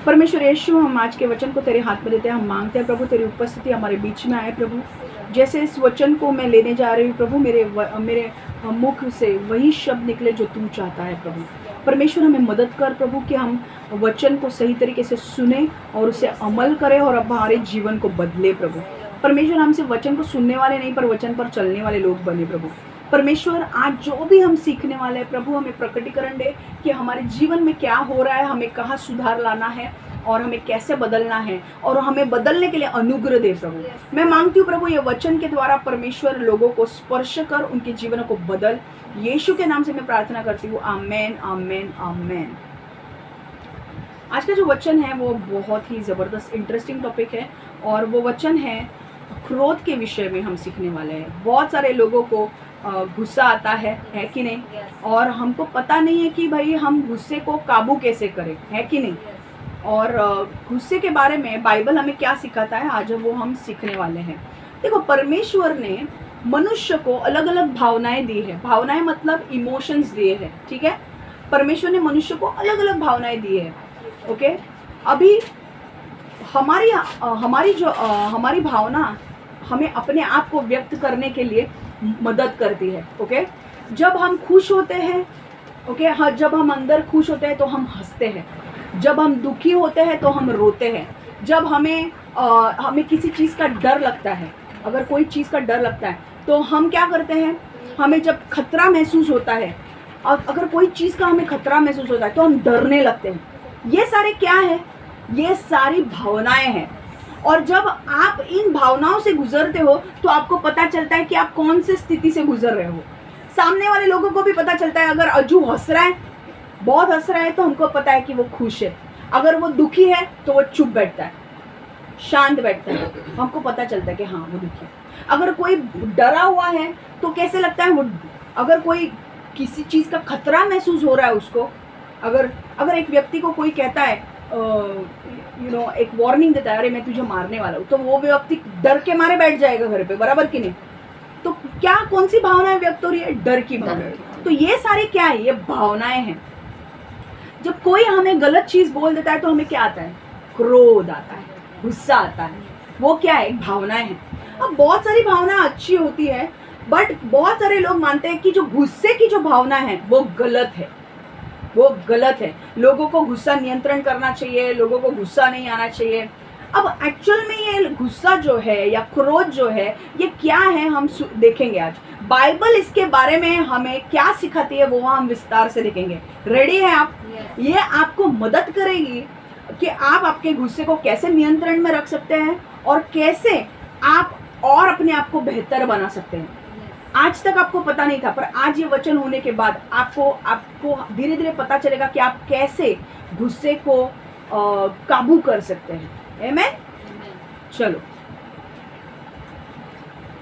परमेश्वर यीशु, हम आज के वचन को तेरे हाथ में देते हैं। हम मांगते हैं प्रभु तेरी उपस्थिति हमारे बीच में आए प्रभु। जैसे इस वचन को मैं लेने जा रही हूँ प्रभु, मेरे मुख से वही शब्द निकले जो तू चाहता है प्रभु। परमेश्वर हमें मदद कर प्रभु कि हम वचन को सही तरीके से सुने और उसे अमल करें और अब हमारे जीवन को बदले प्रभु। परमेश्वर हमसे वचन को सुनने वाले नहीं पर वचन पर चलने वाले लोग बने प्रभु। परमेश्वर आज जो भी हम सीखने वाले हैं प्रभु, हमें प्रकटीकरण दे कि हमारे जीवन में क्या हो रहा है, हमें कहाँ सुधार लाना है और हमें कैसे बदलना है, और हमें बदलने के लिए अनुग्रह दे प्रभु। मैं मांगती हूँ प्रभु ये वचन के द्वारा परमेश्वर लोगों को स्पर्श कर, उनके जीवन को बदल। यीशु के नाम से मैं प्रार्थना करती हूँ, आमेन आमेन आमेन। आज का जो वचन है वो बहुत ही ज़बरदस्त इंटरेस्टिंग टॉपिक है और वो वचन है क्रोध के विषय में हम सीखने वाले हैं। बहुत सारे लोगों को गुस्सा आता है कि नहीं, और हमको पता नहीं है कि भाई हम गुस्से को काबू कैसे करें, है कि नहीं। और गुस्से के बारे में बाइबल हमें क्या सिखाता है, आज वो हम सीखने वाले हैं। देखो, परमेश्वर ने मनुष्य को अलग अलग भावनाएं दी है। भावनाएं मतलब इमोशंस दिए हैं, ठीक है। परमेश्वर ने मनुष्य को अलग अलग भावनाएं दी है, ओके। अभी हमारी भावना हमें अपने आप को व्यक्त करने के लिए मदद करती है, ओके। जब हम खुश होते हैं, ओके, हाँ, जब हम अंदर खुश होते हैं तो हम हंसते हैं। जब हम दुखी होते हैं तो हम रोते हैं। जब हमें किसी चीज़ का डर लगता है, अगर कोई चीज़ का डर लगता है तो हम क्या करते हैं, हमें जब खतरा महसूस होता है, अगर कोई चीज़ का हमें खतरा महसूस होता है तो हम डरने लगते हैं। ये सारे क्या है, ये सारी भावनाएं हैं। और जब आप इन भावनाओं से गुजरते हो तो आपको पता चलता है कि आप कौन से स्थिति से गुजर रहे हो। सामने वाले लोगों को भी पता चलता है। अगर अजू हंस रहा है, बहुत हंस रहा है, तो हमको पता है कि वो खुश है। अगर वो दुखी है तो वो चुप बैठता है, शांत बैठता है, हमको पता चलता है कि हाँ वो दुखी है। अगर कोई डरा हुआ है तो कैसे लगता है वो, अगर कोई किसी चीज़ का खतरा महसूस हो रहा है उसको, अगर एक व्यक्ति को कोई कहता है एक वार्निंग देता है, अरे मैं तुझे मारने वाला हूँ, तो वो व्यक्ति डर के मारे बैठ जाएगा घर पे, बराबर कि नहीं। तो क्या, कौन सी भावनाएं व्यक्त हो रही है, डर की भावना। तो ये सारे क्या है, ये भावनाएं हैं। जब कोई हमें गलत चीज बोल देता है तो हमें क्या आता है, क्रोध आता है, गुस्सा आता है। वो क्या है, एक भावनाएं हैं। अब बहुत सारी भावना अच्छी होती है, बट बहुत सारे लोग मानते हैं कि जो गुस्से की जो भावना है वो गलत है, वो गलत है। लोगों को गुस्सा नियंत्रण करना चाहिए, लोगों को गुस्सा नहीं आना चाहिए। अब एक्चुअल में ये गुस्सा जो है या क्रोध जो है ये क्या है, हम देखेंगे आज। बाइबल इसके बारे में हमें क्या सिखाती है वो हम विस्तार से देखेंगे। रेडी हैं आप? ये आपको मदद करेगी कि आप आपके गुस्से को कैसे नियंत्रण में रख सकते हैं और कैसे आप और अपने आप को बेहतर बना सकते हैं। आज तक आपको पता नहीं था, पर आज ये वचन होने के बाद आपको धीरे धीरे पता चलेगा कि आप कैसे गुस्से को काबू कर सकते हैं। आमेन। चलो,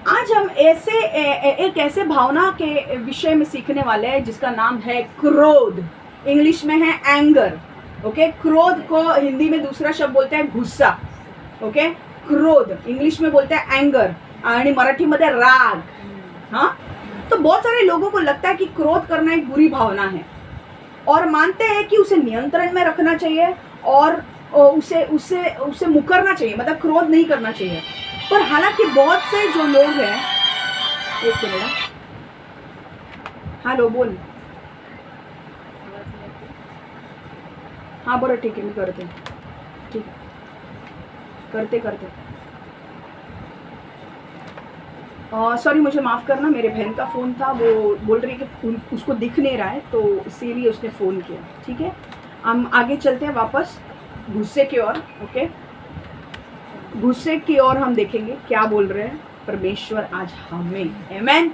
आज हम एक ऐसे भावना के विषय में सीखने वाले हैं जिसका नाम है क्रोध। इंग्लिश में है एंगर, ओके। क्रोध को हिंदी में दूसरा शब्द बोलते हैं गुस्सा, ओके। क्रोध इंग्लिश में बोलते हैं एंगर आणि मराठी मध्ये राग। हाँ, तो बहुत सारे लोगों को लगता है कि क्रोध करना एक बुरी भावना है और मानते हैं कि उसे नियंत्रण में रखना चाहिए और उसे मुकरना चाहिए, मतलब क्रोध नहीं करना चाहिए। पर हालांकि बहुत से जो लोग हैं, एक मिनट, हेलो बोल, हाँ बरं ठीक है, मी करते, ठीक करते सॉरी, मुझे माफ़ करना, मेरे बहन का फ़ोन था, वो बोल रही है कि उसको दिख नहीं रहा है तो इसीलिए उसने फ़ोन किया। ठीक है, हम आगे चलते हैं वापस गुस्से की ओर, ओके। गुस्से की ओर हम देखेंगे क्या बोल रहे हैं परमेश्वर आज हमें। आमेन।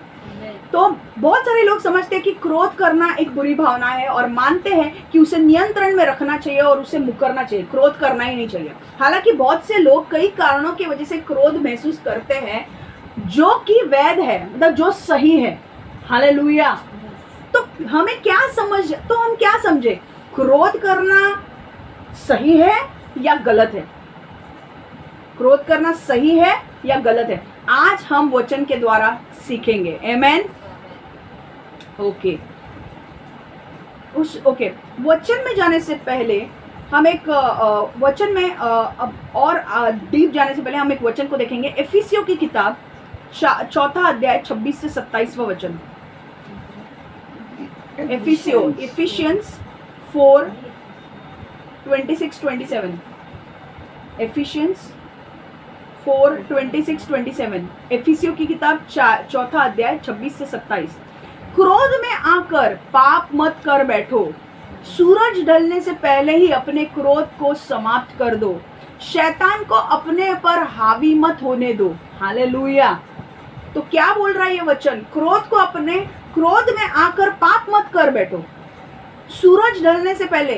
तो बहुत सारे लोग समझते हैं कि क्रोध करना एक बुरी भावना है और मानते हैं कि उसे नियंत्रण में रखना चाहिए और उसे मुकरना चाहिए, क्रोध करना ही नहीं चाहिए। हालांकि बहुत से लोग कई कारणों की वजह से क्रोध महसूस करते हैं जो कि वैध है, मतलब जो सही है। हालेलुया। तो हम क्या समझे, क्रोध करना सही है या गलत है, क्रोध करना सही है या गलत है, आज हम वचन के द्वारा सीखेंगे। आमेन। ओके, वचन में जाने से पहले हम एक वचन में अब और डीप जाने से पहले हम एक वचन को देखेंगे। एफिसियों की किताब 4 अध्याय 26 से 27वां वचन। एफिशियंस 4 26-27। एफिशियंस 4 26-27। एफिसियों की किताब 4 अध्याय 26 से 27। क्रोध में आकर पाप मत कर बैठो, सूरज ढलने से पहले ही अपने क्रोध को समाप्त कर दो, शैतान को अपने पर हावी मत होने दो। हालेलुया। तो क्या बोल रहा है ये वचन? क्रोध में आकर पाप मत कर बैठो, सूरज ढलने से पहले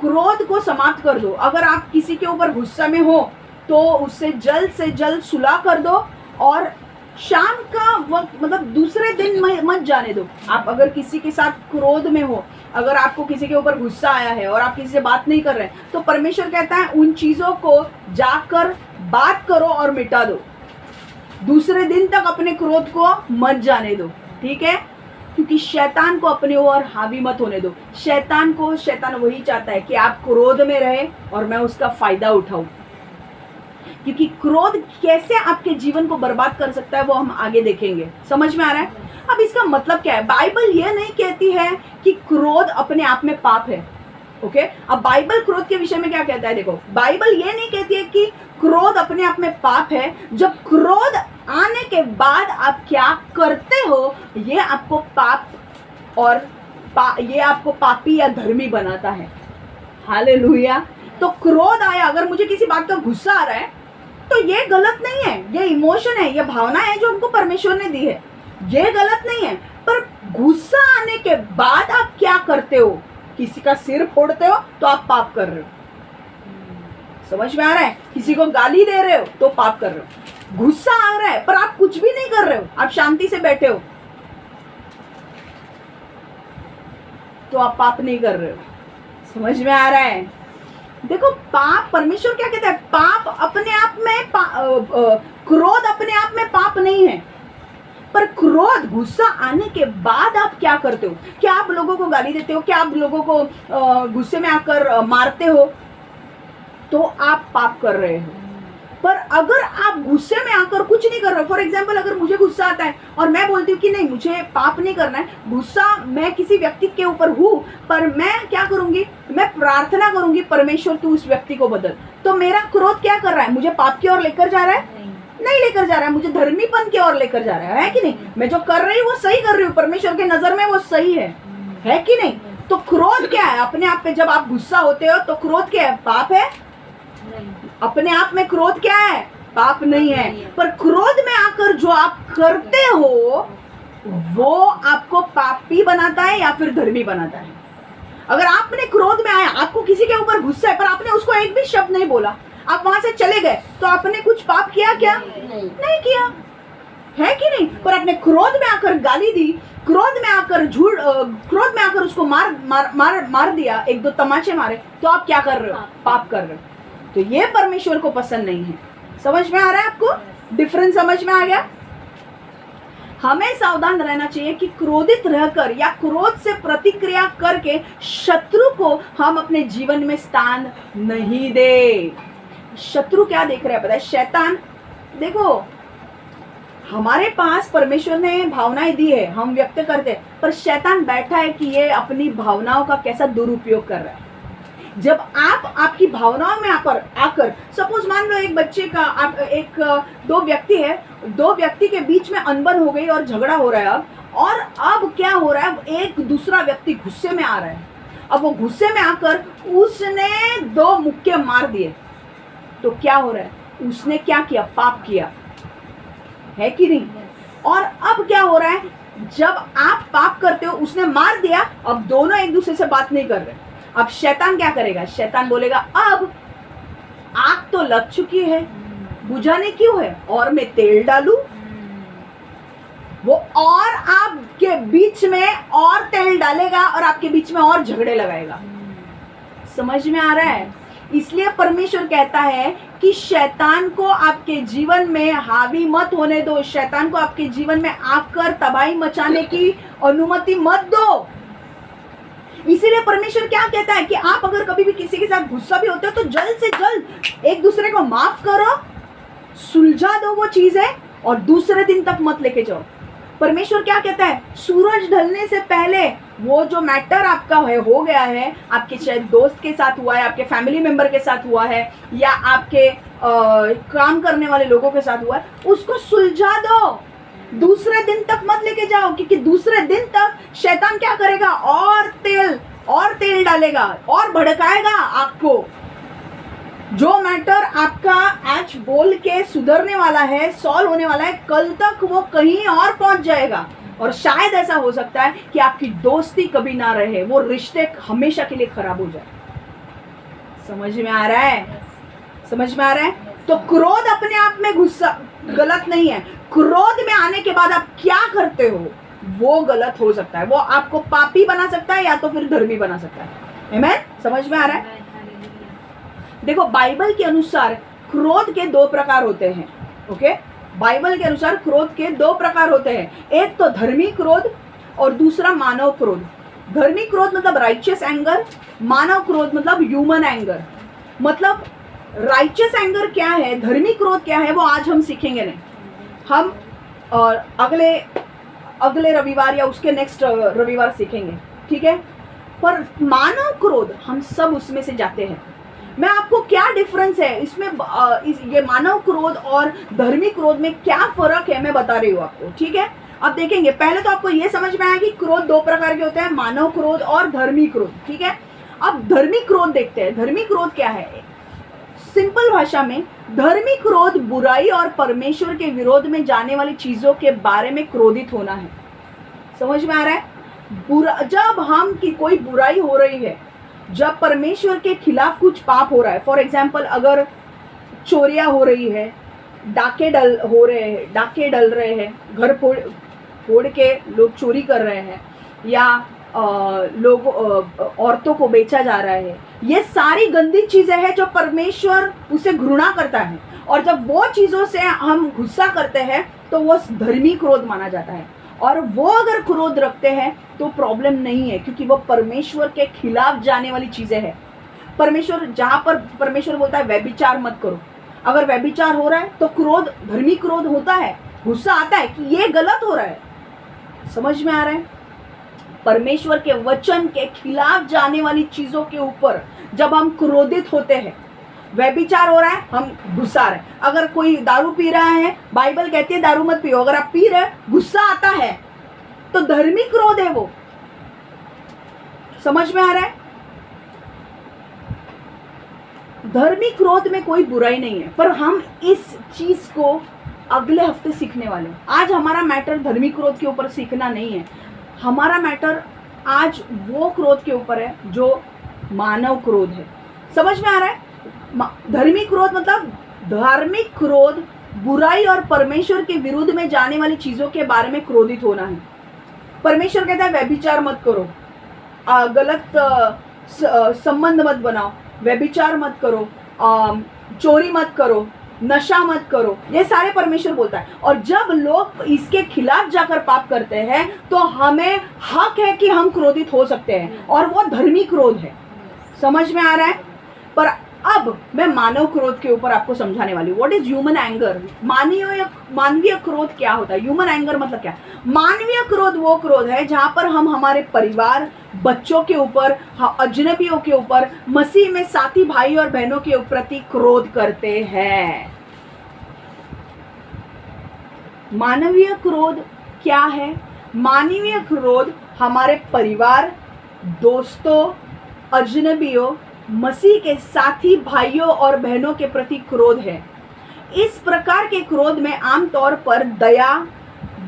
क्रोध को समाप्त कर दो। अगर आप किसी के ऊपर गुस्सा में हो तो उससे जल्द से जल्द सुलह कर दो, और शाम का वक्त मतलब दूसरे दिन मत जाने दो। आप अगर किसी के साथ क्रोध में हो, अगर आपको किसी के ऊपर गुस्सा आया है और आप किसी से बात नहीं कर रहे, तो परमेश्वर कहता है उन चीजों को जाकर बात करो और मिटा दो। दूसरे दिन तक अपने क्रोध को मत जाने दो, ठीक है? क्योंकि शैतान को अपने ओर हावी मत होने दो। शैतान वही चाहता है कि आप क्रोध में रहे और मैं उसका फायदा उठाऊं। क्योंकि क्रोध कैसे आपके जीवन को बर्बाद कर सकता है वो हम आगे देखेंगे। समझ में आ रहा है? अब इसका मतलब क्या है? बाइबल ये नहीं कहती है कि क्रोध अपने आप में पाप है। ओके, अब बाइबल क्रोध के विषय में क्या कहता है? देखो, बाइबल ये नहीं कहती है कि क्रोध अपने आप में पाप है। जब क्रोध आने के बाद आप क्या करते हो, ये आपको पाप और ये आपको पापी या धर्मी बनाता है। हालेलुया। तो क्रोध आया, अगर मुझे किसी बात का गुस्सा आ रहा है तो ये गलत नहीं है, ये इमोशन है, ये भावना है जो हमको परमेश्वर ने दी है, ये गलत नहीं है। पर गुस्सा आने के बाद आप क्या करते हो? किसी का सिर फोड़ते हो तो आप पाप कर रहे हो। समझ में आ रहा है? किसी को गाली दे रहे हो तो पाप कर रहे हो। गुस्सा आ रहा है पर आप कुछ भी नहीं कर रहे हो, आप शांति से बैठे हो, तो आप पाप नहीं कर रहे हो। समझ में आ रहा है? देखो, पाप, परमेश्वर क्या कहता है? पाप अपने आप में क्रोध अपने आप में पाप नहीं है, पर क्रोध, गुस्सा आने के बाद आप क्या करते हो? क्या आप लोगों को गाली देते हो? क्या आप लोगों को गुस्से में आकर मारते हो? तो आप पाप कर रहे हो। पर अगर आप गुस्से में आकर कुछ नहीं कर रहे हो, फॉर एग्जाम्पल अगर मुझे गुस्सा आता है और मैं बोलती हूँ कि नहीं, मुझे पाप नहीं करना है, गुस्सा मैं किसी व्यक्ति के ऊपर हूँ, पर मैं क्या करूंगी? मैं प्रार्थना करूंगी, परमेश्वर तू उस व्यक्ति को बदल। तो मेरा क्रोध क्या कर रहा है? मुझे पाप की ओर लेकर जा रहा है? नहीं लेकर जा रहा है, मुझे धर्मीपन की ओर लेकर जा रहा है कि नहीं? मैं जो कर रही हूँ वो सही कर रही हूँ, परमेश्वर के नजर में वो सही है कि नहीं? तो क्रोध क्या है? अपने आप पे जब आप गुस्सा होते हो तो क्रोध क्या है? पाप है? अपने आप में क्रोध क्या है? पाप नहीं है। पर क्रोध में आकर जो आप करते हो वो आपको पापी बनाता है या फिर धर्मी बनाता है। अगर आपने क्रोध में आया, आपको किसी के ऊपर गुस्सा है, पर आपने उसको एक भी शब्द नहीं बोला, आप वहां से चले गए, तो आपने कुछ पाप किया क्या? नहीं किया, है कि नहीं? पर आपने क्रोध में आकर गाली दी, क्रोध में आकर उसको मार दिया, एक दो तमाचे मारे, तो आप क्या कर रहे हो? पाप कर रहे हो। तो ये परमेश्वर को पसंद नहीं है। समझ में आ रहा है आपको? डिफरेंस समझ में आ गया? हमें सावधान रहना चाहिए कि क्रोधित रहकर या क्रोध से प्रतिक्रिया करके शत्रु को हम अपने जीवन में स्थान नहीं दे। शत्रु क्या देख रहा है पता है? शैतान। देखो, हमारे पास परमेश्वर ने भावनाएं दी है, हम व्यक्त करते हैं, पर शैतान बैठा है कि ये अपनी भावनाओं का कैसा दुरुपयोग कर रहा है। जब आप आपकी भावनाओं में आकर सपोज मान लो एक बच्चे का दो व्यक्ति है, दो व्यक्ति के बीच में अनबन हो गई और झगड़ा हो रहा है और अब क्या हो रहा है? एक दूसरा व्यक्ति गुस्से में आ रहा है। अब वो गुस्से में आकर उसने दो मुक्के मार दिए, तो क्या हो रहा है? उसने क्या किया? पाप किया, है कि नहीं? और अब क्या हो रहा है? जब आप पाप करते हो, उसने मार दिया, अब दोनों एक दूसरे से बात नहीं कर रहे। अब शैतान क्या करेगा? शैतान बोलेगा अब आग तो लग चुकी है, बुझाने क्यों है? और मैं तेल डालूं? वो और आपके बीच में और तेल डालेगा और आपके बीच में और झगड़े लगाएगा। समझ में आ रहा है? इसलिए परमेश्वर कहता है कि शैतान को आपके जीवन में हावी मत होने दो, शैतान को आपके जीवन में आकर तबाही मचाने की अनुमति मत दो। इसीलिए परमेश्वर क्या कहता है कि आप अगर कभी भी किसी के साथ गुस्सा भी होते हो तो जल्द से जल्द एक दूसरे को माफ करो, सुलझा दो वो चीजें और दूसरे दिन तक मत लेके जाओ। परमेश्वर क्या कहता है, सूरज ढलने से पहले वो जो मैटर आपका है हो गया है, आपके शायद दोस्त के साथ हुआ है, आपके फैमिली मेंबर के साथ हुआ है, या आपके काम करने वाले लोगों के साथ हुआ है, उसको सुलझा दो, दूसरे दिन तक मत लेके जाओ। क्योंकि दूसरे दिन तक शैतान क्या करेगा, और तेल डालेगा और भड़काएगा आपको। जो मैटर आपका आज बोल के सुधरने वाला है, सॉल्व होने वाला है, कल तक वो कहीं और पहुंच जाएगा। और शायद ऐसा हो सकता है कि आपकी दोस्ती कभी ना रहे, वो रिश्ते हमेशा के लिए खराब हो जाए। समझ में आ रहा है? समझ में आ रहा है? तो क्रोध अपने आप में गुस्सा गलत नहीं है। क्रोध में आने के बाद आप क्या करते हो वो गलत हो सकता है। वो आपको पापी बना सकता है या तो फिर धर्मी बना सकता है। आमेन? समझ में आ रहा है? देखो, बाइबल के अनुसार क्रोध के 2 प्रकार होते हैं। ओके, बाइबल के अनुसार क्रोध के 2 प्रकार होते हैं। एक तो धर्मी क्रोध और दूसरा मानव क्रोध। धर्मी क्रोध मतलब राइचियस एंगर, मानव क्रोध मतलब ह्यूमन एंगर। मतलब राइचियस एंगर क्या है, धर्मी क्रोध क्या है, वो आज हम सीखेंगे नहीं। हम अगले रविवार या उसके नेक्स्ट रविवार सीखेंगे, ठीक है? पर मानव क्रोध हम सब उसमें से जाते हैं। मैं आपको क्या डिफरेंस है इसमें, ये मानव क्रोध और धर्मी क्रोध में क्या फर्क है मैं बता रही हूँ आपको, ठीक है? अब देखेंगे, पहले तो आपको ये समझ में आया कि क्रोध 2 प्रकार के होते हैं, मानव क्रोध और धर्मी क्रोध, ठीक है? अब धर्मी क्रोध देखते हैं। धर्मी क्रोध क्या है? सिंपल भाषा में धर्मी क्रोध बुराई और परमेश्वर के विरोध में जाने वाली चीजों के बारे में क्रोधित होना है। समझ में आ रहा है? जब हम की कोई बुराई हो रही है, जब परमेश्वर के खिलाफ कुछ पाप हो रहा है, फॉर एग्जाम्पल अगर चोरियां हो रही है, डाके डल रहे हैं, घर फोड़ के लोग चोरी कर रहे हैं, या लोग औरतों को बेचा जा रहा है, ये सारी गंदी चीजें हैं जो परमेश्वर उसे घृणा करता है। और जब वो चीजों से हम गुस्सा करते हैं तो वो धर्मी क्रोध माना जाता है। और वो अगर क्रोध रखते हैं तो प्रॉब्लम नहीं है, क्योंकि वो परमेश्वर के खिलाफ जाने वाली चीजें हैं। परमेश्वर, जहां पर परमेश्वर बोलता है व्यभिचार मत करो, अगर व्यभिचार हो रहा है तो क्रोध, धर्मी क्रोध होता है, गुस्सा आता है कि ये गलत हो रहा है। समझ में आ रहा है? परमेश्वर के वचन के खिलाफ जाने वाली चीजों के ऊपर जब हम क्रोधित होते हैं, व्यभिचार हो रहा है, हम गुस्सा रहे। अगर कोई दारू पी रहा है, बाइबल कहती है दारू मत पियो, अगर आप पी रहे गुस्सा आता है तो धर्मी क्रोध है वो। समझ में आ रहा है? धर्मी क्रोध में कोई बुराई नहीं है, पर हम इस चीज को अगले हफ्ते सीखने वाले हैं। आज हमारा मैटर धर्मी क्रोध के ऊपर सीखना नहीं है, हमारा मैटर आज वो क्रोध के ऊपर है जो मानव क्रोध है। समझ में आ रहा है? धर्मी क्रोध मतलब धार्मिक क्रोध, बुराई और परमेश्वर के विरुद्ध में जाने वाली चीजों के बारे में क्रोधित होना है। परमेश्वर कहता है व्यभिचार मत करो, गलत संबंध मत बनाओ, व्यभिचार मत करो, चोरी मत करो, नशा मत करो, ये सारे परमेश्वर बोलता है। और जब लोग इसके खिलाफ जाकर पाप करते हैं तो हमें हक है कि हम क्रोधित हो सकते हैं, और वो धर्मी क्रोध है। समझ में आ रहा है? पर अब मैं मानव क्रोध के ऊपर आपको समझाने वाली हूँ। What is human anger? मानवीय क्रोध क्या होता है? ह्यूमन एंगर मतलब क्या? मानवीय क्रोध वो क्रोध है जहां पर हम हमारे परिवार, बच्चों के ऊपर, अजनबियों के ऊपर, मसीह में साथी भाई और बहनों के प्रति क्रोध करते हैं। मानवीय क्रोध क्या है? मानवीय क्रोध हमारे परिवार, दोस्तों, अजनबियों, मसीह के साथी भाइयों और बहनों के प्रति क्रोध है। इस प्रकार के क्रोध में आमतौर पर दया,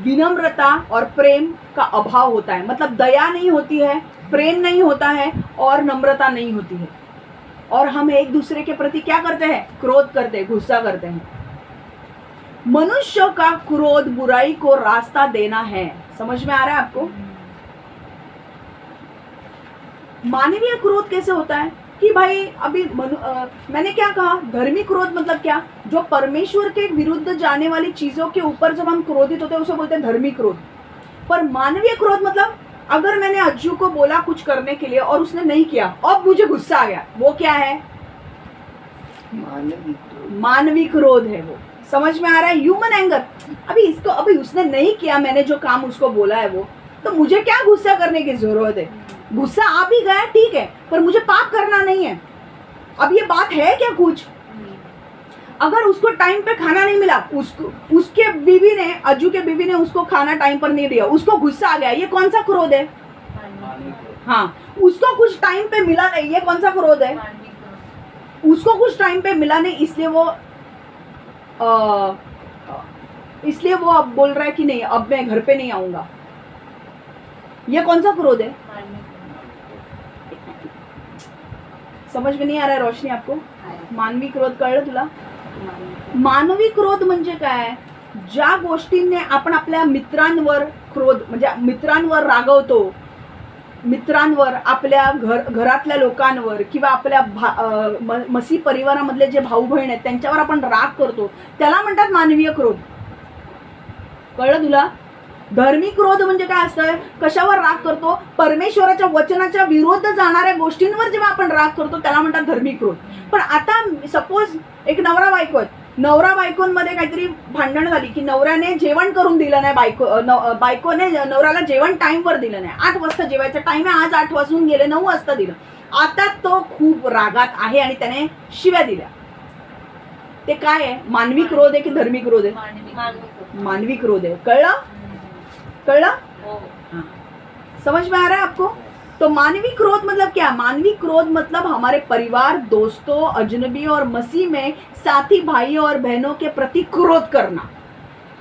विनम्रता और प्रेम का अभाव होता है। मतलब दया नहीं होती है, प्रेम नहीं होता है और नम्रता नहीं होती है, और हम एक दूसरे के प्रति क्या करते हैं? क्रोध करते हैं, गुस्सा करते हैं। मनुष्य का क्रोध बुराई को रास्ता देना है। समझ में आ रहा है आपको? मानवीय क्रोध कैसे होता है कि भाई अभी मैंने क्या कहा? धर्मी क्रोध मतलब क्या? जो परमेश्वर के विरुद्ध जाने वाली चीजों के ऊपर जब हम क्रोधित होते हैं उसे बोलते हैं धर्मी क्रोध। पर मानवीय क्रोध मतलब अगर मैंने अज्जू को बोला कुछ करने के लिए और उसने नहीं किया, अब मुझे गुस्सा आ गया, वो क्या है? मानवी क्रोध है वो। समझ में आ रहा है? Human anger. अभी उसने नहीं किया मैंने जो काम उसको बोला है वो, तो मुझे क्या गुस्सा करने की जरूरत है? गुस्सा आ भी गया ठीक है, पर मुझे पाप करना नहीं है। अब ये बात है क्या कुछ? अगर उसको टाइम पे खाना नहीं मिला, उसके बीवी ने, अज्जू के बीवी ने उसको खाना टाइम पर नहीं दिया, उसको गुस्सा आ गया, ये कौन सा क्रोध है? हाँ, उसको कुछ टाइम पे मिला नहीं, ये कौन सा क्रोध है? उसको कुछ टाइम पे मिला नहीं, इसलिए वो अब बोल रहा है कि नहीं, अब मैं घर पे नहीं आऊंगा, ये कौन सा क्रोध है? समझ में नहीं आ रहा है रोशनी आपको? मानवी क्रोध कळलं तुला? मानवी क्रोध म्हणजे काय? ज्या गोष्टींनी आपण आपल्या मित्रांवर क्रोध, म्हणजे मित्रांवर रागवतो, मित्रांवर, आपल्या घरातल्या लोकांवर किंवा आपल्या मसी परिवारामधले जे भाऊ बहीण आहेत त्यांच्यावर आपण राग करतो, त्याला म्हणतात मानवीय क्रोध. कळलं तुला? धार्मिक क्रोध म्हणजे काय असतं? कशावर राग करतो? परमेश्वराच्या वचनाच्या विरोध जाणाऱ्या गोष्टींवर जेव्हा आपण राग करतो त्याला म्हणतात धार्मिक क्रोध. पण आता सपोज एक नवरा बायको आहेत, नवरा बायकोंमध्ये काहीतरी भांडण झाली की नवऱ्याने जेवण करून दिलं नाही, बायकोने नवऱ्याला जेवण टाइमवर दिलं नाही. 8 वाजता जेवायचं टाइम आहे, आज 8 वाजून गेले, 9 वाजता दिलं. आता तो खूप रागात आहे आणि त्याने शिव्या दिल्या. ते काय आहे? मानवी क्रोध आहे की धार्मिक क्रोध आहे? मानवी क्रोध है. कळलं? समझ में आ रहा है आपको? तो मानवी क्रोध मतलब क्या? मानवी क्रोध मतलब हमारे परिवार, दोस्तों, अजनबी और मसीह में साथी भाई और बहनों के प्रति क्रोध करना.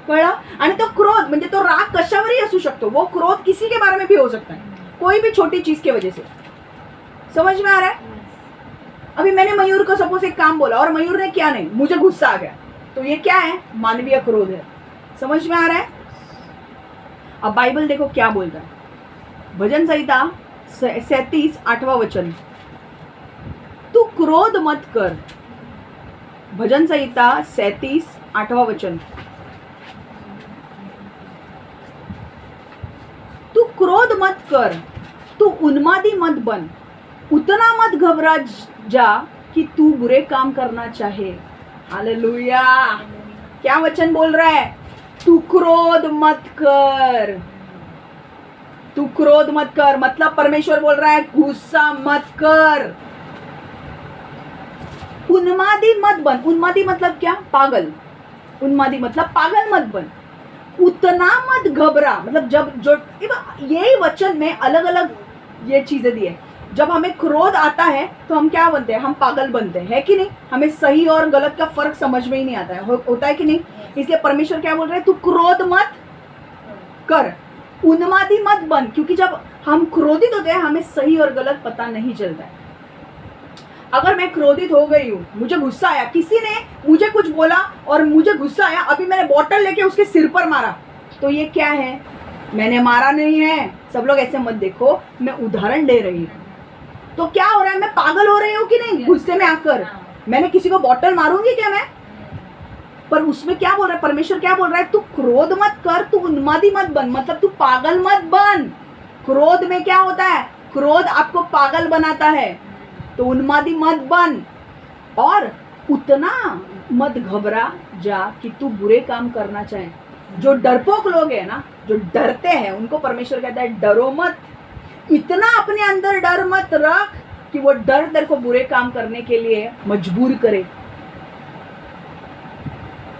कळलं? आणि तो क्रोध म्हणजे तो राग कशावरही असू शकतो. वो क्रोध किसी के बारे में भी हो सकता है, कोई भी छोटी चीज की वजह से. समझ में आ रहा है? अभी मैंने मयूर को सपोज एक काम बोला और मयूर ने किया नहीं, मुझे गुस्सा आ गया, तो ये क्या है? मानवीय क्रोध है. समझ में आ रहा है? अब बाइबल देखो क्या बोलता है. भजन संहिता 37 8वां वचन, तू क्रोध मत कर. भजन संहिता 37 8वां वचन, तू क्रोध मत कर, तू उन्मादी मत बन, उतना मत घबरा जा कि तू बुरे काम करना चाहे. हालेलुया. क्या वचन बोल रहा है? तू क्रोध मत कर. तू क्रोध मत कर मतलब परमेश्वर बोल रहा है गुस्सा मत कर. उन्मादी मत बन. उन्मादी मतलब क्या? पागल. उन्मादी मतलब पागल मत बन. उतना मत घबरा मतलब यही वचन में अलग अलग ये चीजें दी है. जब हमें क्रोध आता है तो हम क्या बनते हैं? हम पागल बनते हैं, है कि नहीं? हमें सही और गलत का फर्क समझ में ही नहीं आता है, होता है कि नहीं? इसलिए परमेश्वर क्या बोल रहे हैं? तू क्रोध मत कर, उन्मादी मत बन. क्योंकि जब हम क्रोधित होते हैं हमें सही और गलत पता नहीं चलता है. अगर मैं क्रोधित हो गई हूँ, मुझे गुस्सा आया, किसी ने मुझे कुछ बोला और मुझे गुस्सा आया, अभी मैंने बॉटल लेके उसके सिर पर मारा, तो ये क्या है? मैंने मारा नहीं है. सब लोग ऐसे मत देखो, मैं उदाहरण दे रही हूँ. तो क्या हो रहा है? मैं पागल हो रही हूँ कि नहीं? गुस्से में आकर मैंने किसी को बॉटल मारूंगी क्या मैं? पर उसमें क्या बोल रहा है परमेश्वर? क्या बोल रहा है? तू क्रोध मत कर, तू उन्मादी मत बन मतलब तू पागल मत बन. क्रोध में क्या होता है? क्रोध आपको पागल बनाता है. तो उन्मादी मत बन और उतना मत घबरा जा कि तू बुरे काम करना चाहे. जो डरपोक लोग हैं ना, जो डरते हैं, उनको परमेश्वर कहता है डरो मत. इतना अपने अंदर डर मत रख कि वो डर तेरे को बुरे काम करने के लिए मजबूर करे.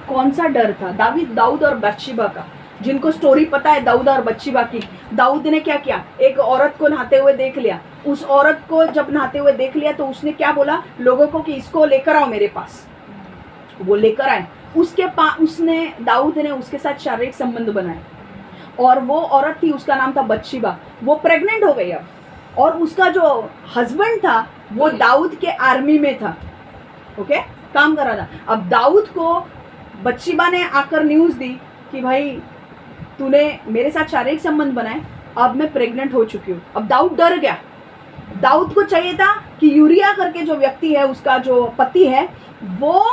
कौन सा डर था? दाऊद और बत्शीबा का. जिनको स्टोरी पता है दाऊद और बत्शीबा की, दाऊद ने क्या किया? एक औरत को नहाते हुए देख लिया. उस औरत को जब नहाते हुए देख लिया तो उसने क्या बोला लोगों को कि इसको लेकर आओ मेरे पास. वो लेकर आए. उसने दाऊद ने उसके साथ शारीरिक संबंध बनाए और वो औरत थी, उसका नाम था बत्शीबा. वो प्रेग्नेंट हो गई अब, और उसका जो हस्बैंड था वो दाऊद के आर्मी में था. ओके, काम कर रहा था. अब दाऊद को बत्शीबा ने आकर न्यूज़ दी कि भाई तूने मेरे साथ शारीरिक संबंध बनाए, अब मैं प्रेग्नेंट हो चुकी हूँ. अब दाऊद डर गया. दाऊद को चाहिए था कि यूरिया करके जो व्यक्ति है, उसका जो पति है, वो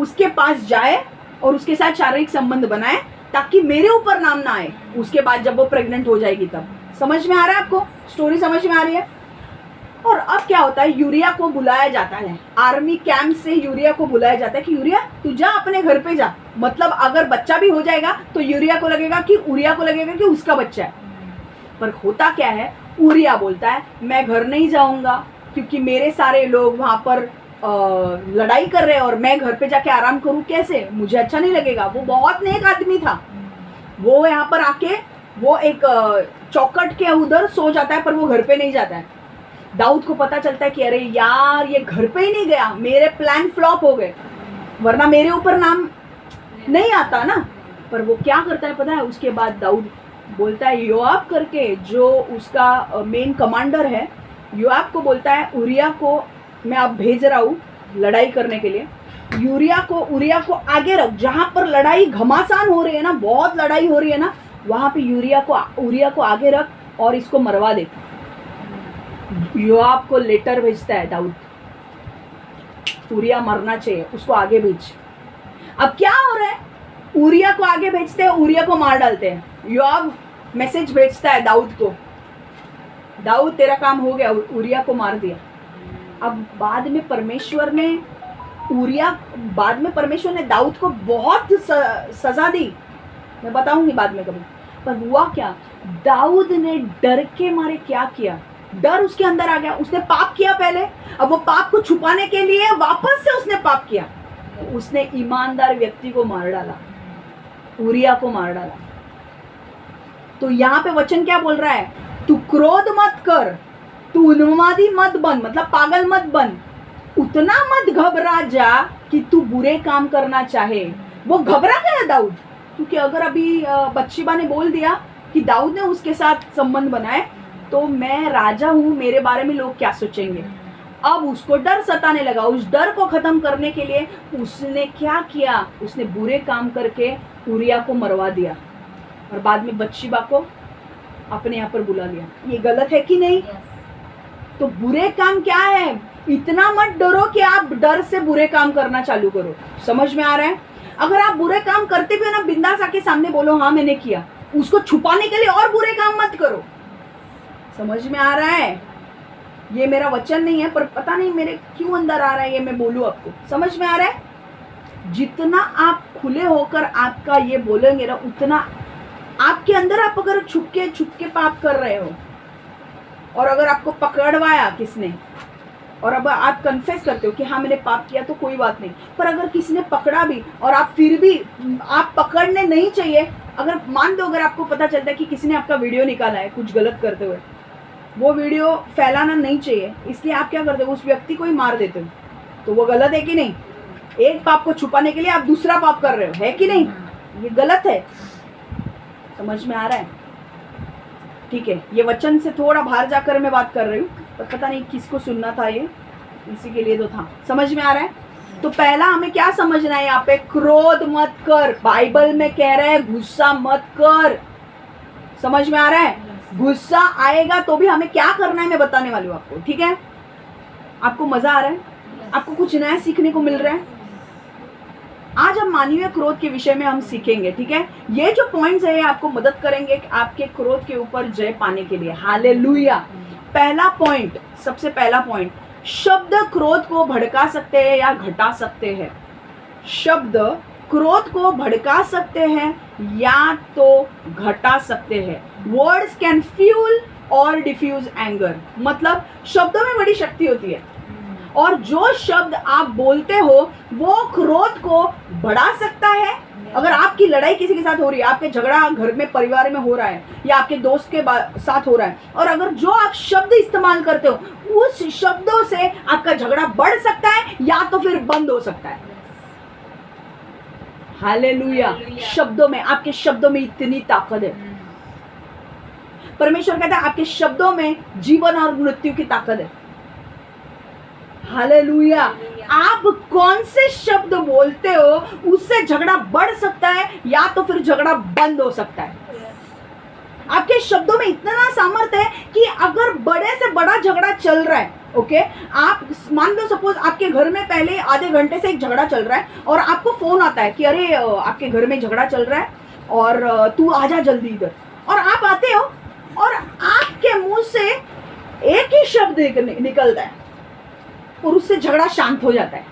उसके पास जाए और उसके साथ शारीरिक संबंध बनाए ताकि मेरे ऊपर नाम ना आए उसके बाद जब वो प्रेग्नेंट हो जाएगी तब. समझ में आ रहा है आपको? स्टोरी समझ में आ रही है? और अब क्या होता है, यूरिया को बुलाया जाता है, आर्मी कैंप से यूरिया को बुलाया जाता है कि यूरिया तू जा अपने घर पे जा। मतलब अगर बच्चा भी हो जाएगा तो यूरिया को लगेगा कि उरिया को लगेगा कि उसका बच्चा है। पर होता क्या है, उरिया बोलता है मैं घर नहीं जाऊंगा क्योंकि मेरे सारे लोग वहां पर लड़ाई कर रहे हैं और मैं घर पे जाके आराम करूं कैसे, मुझे अच्छा नहीं लगेगा। वो बहुत नेक आदमी था, वो यहाँ पर आके वो एक चौखट के उधर सो जाता है पर वो घर पे नहीं जाता है। दाऊद को पता चलता है कि अरे यार ये घर पे ही नहीं गया, मेरे प्लान फ्लॉप हो गए, वरना मेरे ऊपर नाम नहीं आता ना। पर वो क्या करता है पता है, उसके बाद दाऊद बोलता है योआब करके जो उसका मेन कमांडर है, योआब को बोलता है उरिया को मैं अब भेज रहा हूँ लड़ाई करने के लिए, उरिया को आगे रख, जहां पर लड़ाई घमासान हो रही है ना, बहुत लड़ाई हो रही है ना, वहां पे उरिया को आगे रख और इसको मरवा दे। योआब को लेटर भेजता है दाऊद, उरिया मरना चाहिए, उसको आगे भेज। अब क्या हो रहा है, उरिया को आगे भेजते हैं, उरिया को मार डालते हैं। योआब मैसेज भेजता है दाऊद को, दाऊद तेरा काम हो गया, उरिया को मार दिया। अब बाद में परमेश्वर ने दाऊद को बहुत सजा दी, मैं बताऊंगी बाद में कभी। पर हुआ क्या, दाऊद ने डर के मारे क्या किया, डर उसके अंदर आ गया, उसने पाप किया पहले, अब वो पाप को छुपाने के लिए वापस से उसने पाप किया, उसने ईमानदार व्यक्ति को मार डाला, उरिया को मार डाला। तो यहाँ पे वचन क्या बोल रहा है, तू क्रोध मत कर, तू उन्मादी मत बन, मतलब पागल मत बन, उतना मत घबरा जा कि तू बुरे काम करना चाहे। वो घबरा गया दाऊद, क्योंकि अगर अभी बत्शेबा ने बोल दिया कि दाऊद ने उसके साथ संबंध बनाए तो मैं राजा हूं, मेरे बारे में लोग क्या सोचेंगे। अब उसको डर सताने लगा। उस डर को खत्म करने के लिए उसने क्या किया, उसने बुरे काम करके उरिया को मरवा दिया और बाद में बत्शेबा को अपने यहाँ पर बुला लिया। ये गलत है कि नहीं? तो बुरे काम क्या है, इतना मत डरो कि आप डर से बुरे काम करना चालू करो। समझ में आ रहा है? अगर आप बुरे काम करते भी हो ना, बिंदास आके सामने बोलो हाँ मैंने किया, उसको छुपाने के लिए और बुरे काम मत करो। समझ में आ रहा है? ये मेरा वचन नहीं है, पर पता नहीं मेरे क्यों अंदर आ रहा है, ये मैं बोलूं आपको। समझ में आ रहा है? जितना आप खुले होकर आपका ये बोलेंगे ना, उतना आपके अंदर, आप अगर छुपके पाप कर रहे हो और अगर आपको पकड़वाया किसने और अब आप कन्फेस करते हो कि हाँ मैंने पाप किया तो कोई बात नहीं, पर अगर किसी ने पकड़ा भी और आप फिर भी, आप पकड़ने नहीं चाहिए, अगर मान दो अगर आपको पता चलता है कि किसी ने आपका वीडियो निकाला है कुछ गलत करते हुए, वो वीडियो फैलाना नहीं चाहिए, इसलिए आप क्या करते हो, उस व्यक्ति को ही मार देते हो, तो वो गलत है कि नहीं? एक पाप को छुपाने के लिए आप दूसरा पाप कर रहे हो, है कि नहीं? ये गलत है। समझ में आ रहा है? ठीक है, ये वचन से थोड़ा बाहर जाकर मैं बात कर रही हूँ, पर पता नहीं किसको सुनना था, ये इसी के लिए तो था। समझ में आ रहा है? तो पहला हमें क्या समझना है यहाँ पे, क्रोध मत कर। बाइबल में कह रहा है गुस्सा मत कर। समझ में आ रहा है? गुस्सा आएगा तो भी हमें क्या करना है मैं बताने वाली हूँ आपको। ठीक है? आपको मजा आ रहा है? आपको कुछ नया सीखने को मिल रहा है? आज हम मानवीय क्रोध के विषय में हम सीखेंगे। ठीक है? ये जो पॉइंट्स है आपको मदद करेंगे आपके क्रोध के ऊपर जय पाने के लिए। हालेलुया। पहला पॉइंट, सबसे पहला पॉइंट, शब्द क्रोध को भड़का सकते हैं या घटा सकते हैं। शब्द क्रोध को भड़का सकते हैं या तो घटा सकते हैं। वर्ड्स कैन फ्यूल और डिफ्यूज एंगर। मतलब शब्दों में बड़ी शक्ति होती है और जो शब्द आप बोलते हो वो क्रोध को बढ़ा सकता है। अगर आपकी लड़ाई किसी के साथ हो रही है, आपके झगड़ा घर में परिवार में हो रहा है या आपके दोस्त के साथ हो रहा है, और अगर जो आप शब्द इस्तेमाल करते हो उस शब्दों से आपका झगड़ा बढ़ सकता है या तो फिर बंद हो सकता है। हालेलुया। शब्दों में, आपके शब्दों में इतनी ताकत है। परमेश्वर कहता है आपके शब्दों में जीवन और मृत्यु की ताकत है। हालेलुया। आप कौन से शब्द बोलते हो उससे झगड़ा बढ़ सकता है या तो फिर झगड़ा बंद हो सकता है। आपके शब्दों में इतना सामर्थ्य है कि अगर बड़े से बड़ा झगड़ा चल रहा है, ओके, आप मान लो सपोज आपके घर में पहले आधे घंटे से एक झगड़ा चल रहा है और आपको फोन आता है कि अरे आपके घर में झगड़ा चल रहा है और तू आजा जल्दी इधर, और आप आते हो और से एक ही शब्द निकलता है और उससे झगड़ा शांत हो जाता है,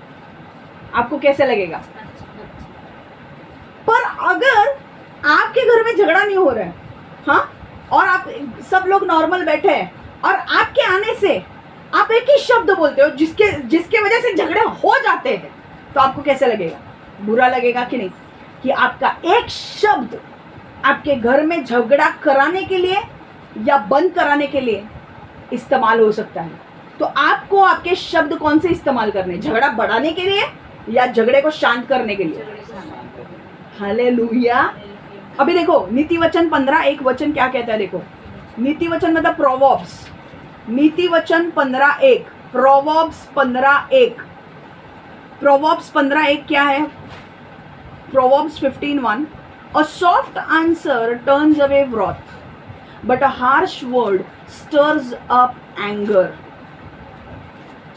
आपको कैसे लगेगा? पर अगर आपके घर में झगड़ा नहीं हो रहा है, हाँ, और आप सब लोग नॉर्मल बैठे हैं और आपके आने से आप एक ही शब्द बोलते हो जिसके वजह से झगड़े हो जाते हैं, तो आपको कैसे लगेगा? बुरा लगेगा कि नहीं? कि आपका एक शब्द आपके घर में झगड़ा कराने के लिए या बंद कराने के लिए इस्तेमाल हो सकता है। तो आपको आपके शब्द कौन से इस्तेमाल करने? झगड़ा बढ़ाने के लिए या झगड़े को शांत करने के लिए? हालेलुया। अभी देखो नीति वचन 15 एक वचन क्या कहता है, देखो नीति वचन मतलब प्रोवर्ब्स, नीति वचन 15:1, प्रोवर्ब्स 15:1, प्रोवर्ब्स 15:1 क्या है? Proverbs 15:1, a soft answer turns away wrath, but a harsh word stirs up anger.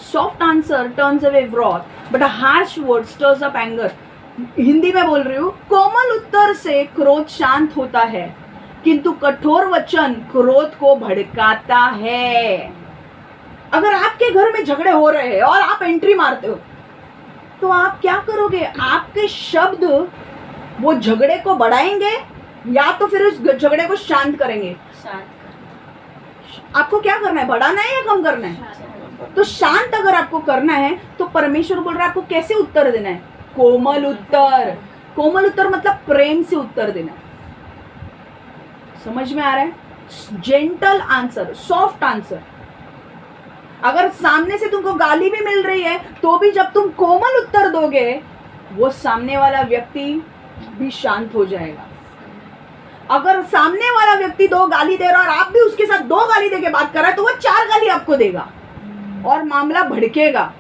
Soft answer turns away wrath, but a harsh word stirs up anger. Hindi में बोल रही हूँ, कोमल उत्तर से क्रोध शांत होता है, किंतु कठोर वचन क्रोध को भड़काता है। अगर आपके घर में झगड़े हो रहे हैं और आप एंट्री मारते हो, तो आप क्या करोगे? आपके शब्द वो झगड़े को बढ़ाएंगे या तो फिर उस झगड़े को शांत करेंगे? आपको क्या करना है? बढ़ाना है या कम करना है? तो शांत अगर आपको करना है तो परमेश्वर बोल रहा है आपको कैसे उत्तर देना है? कोमल उत्तर। कोमल उत्तर मतलब प्रेम से उत्तर देना। समझ में आ रहा है? Gentle answer, soft answer. अगर सामने से तुमको गाली भी मिल रही है तो भी जब तुम कोमल उत्तर दोगे, वो सामने वाला व्यक्ति भी शांत हो जाएगा। अगर सामने वाला व्यक्ति 2 गाली दे रहा है और आप भी उसके साथ 2 गाली देके बात कर रहा है, तो वो 4 गाली आपको देगा और मामला भड़केगा।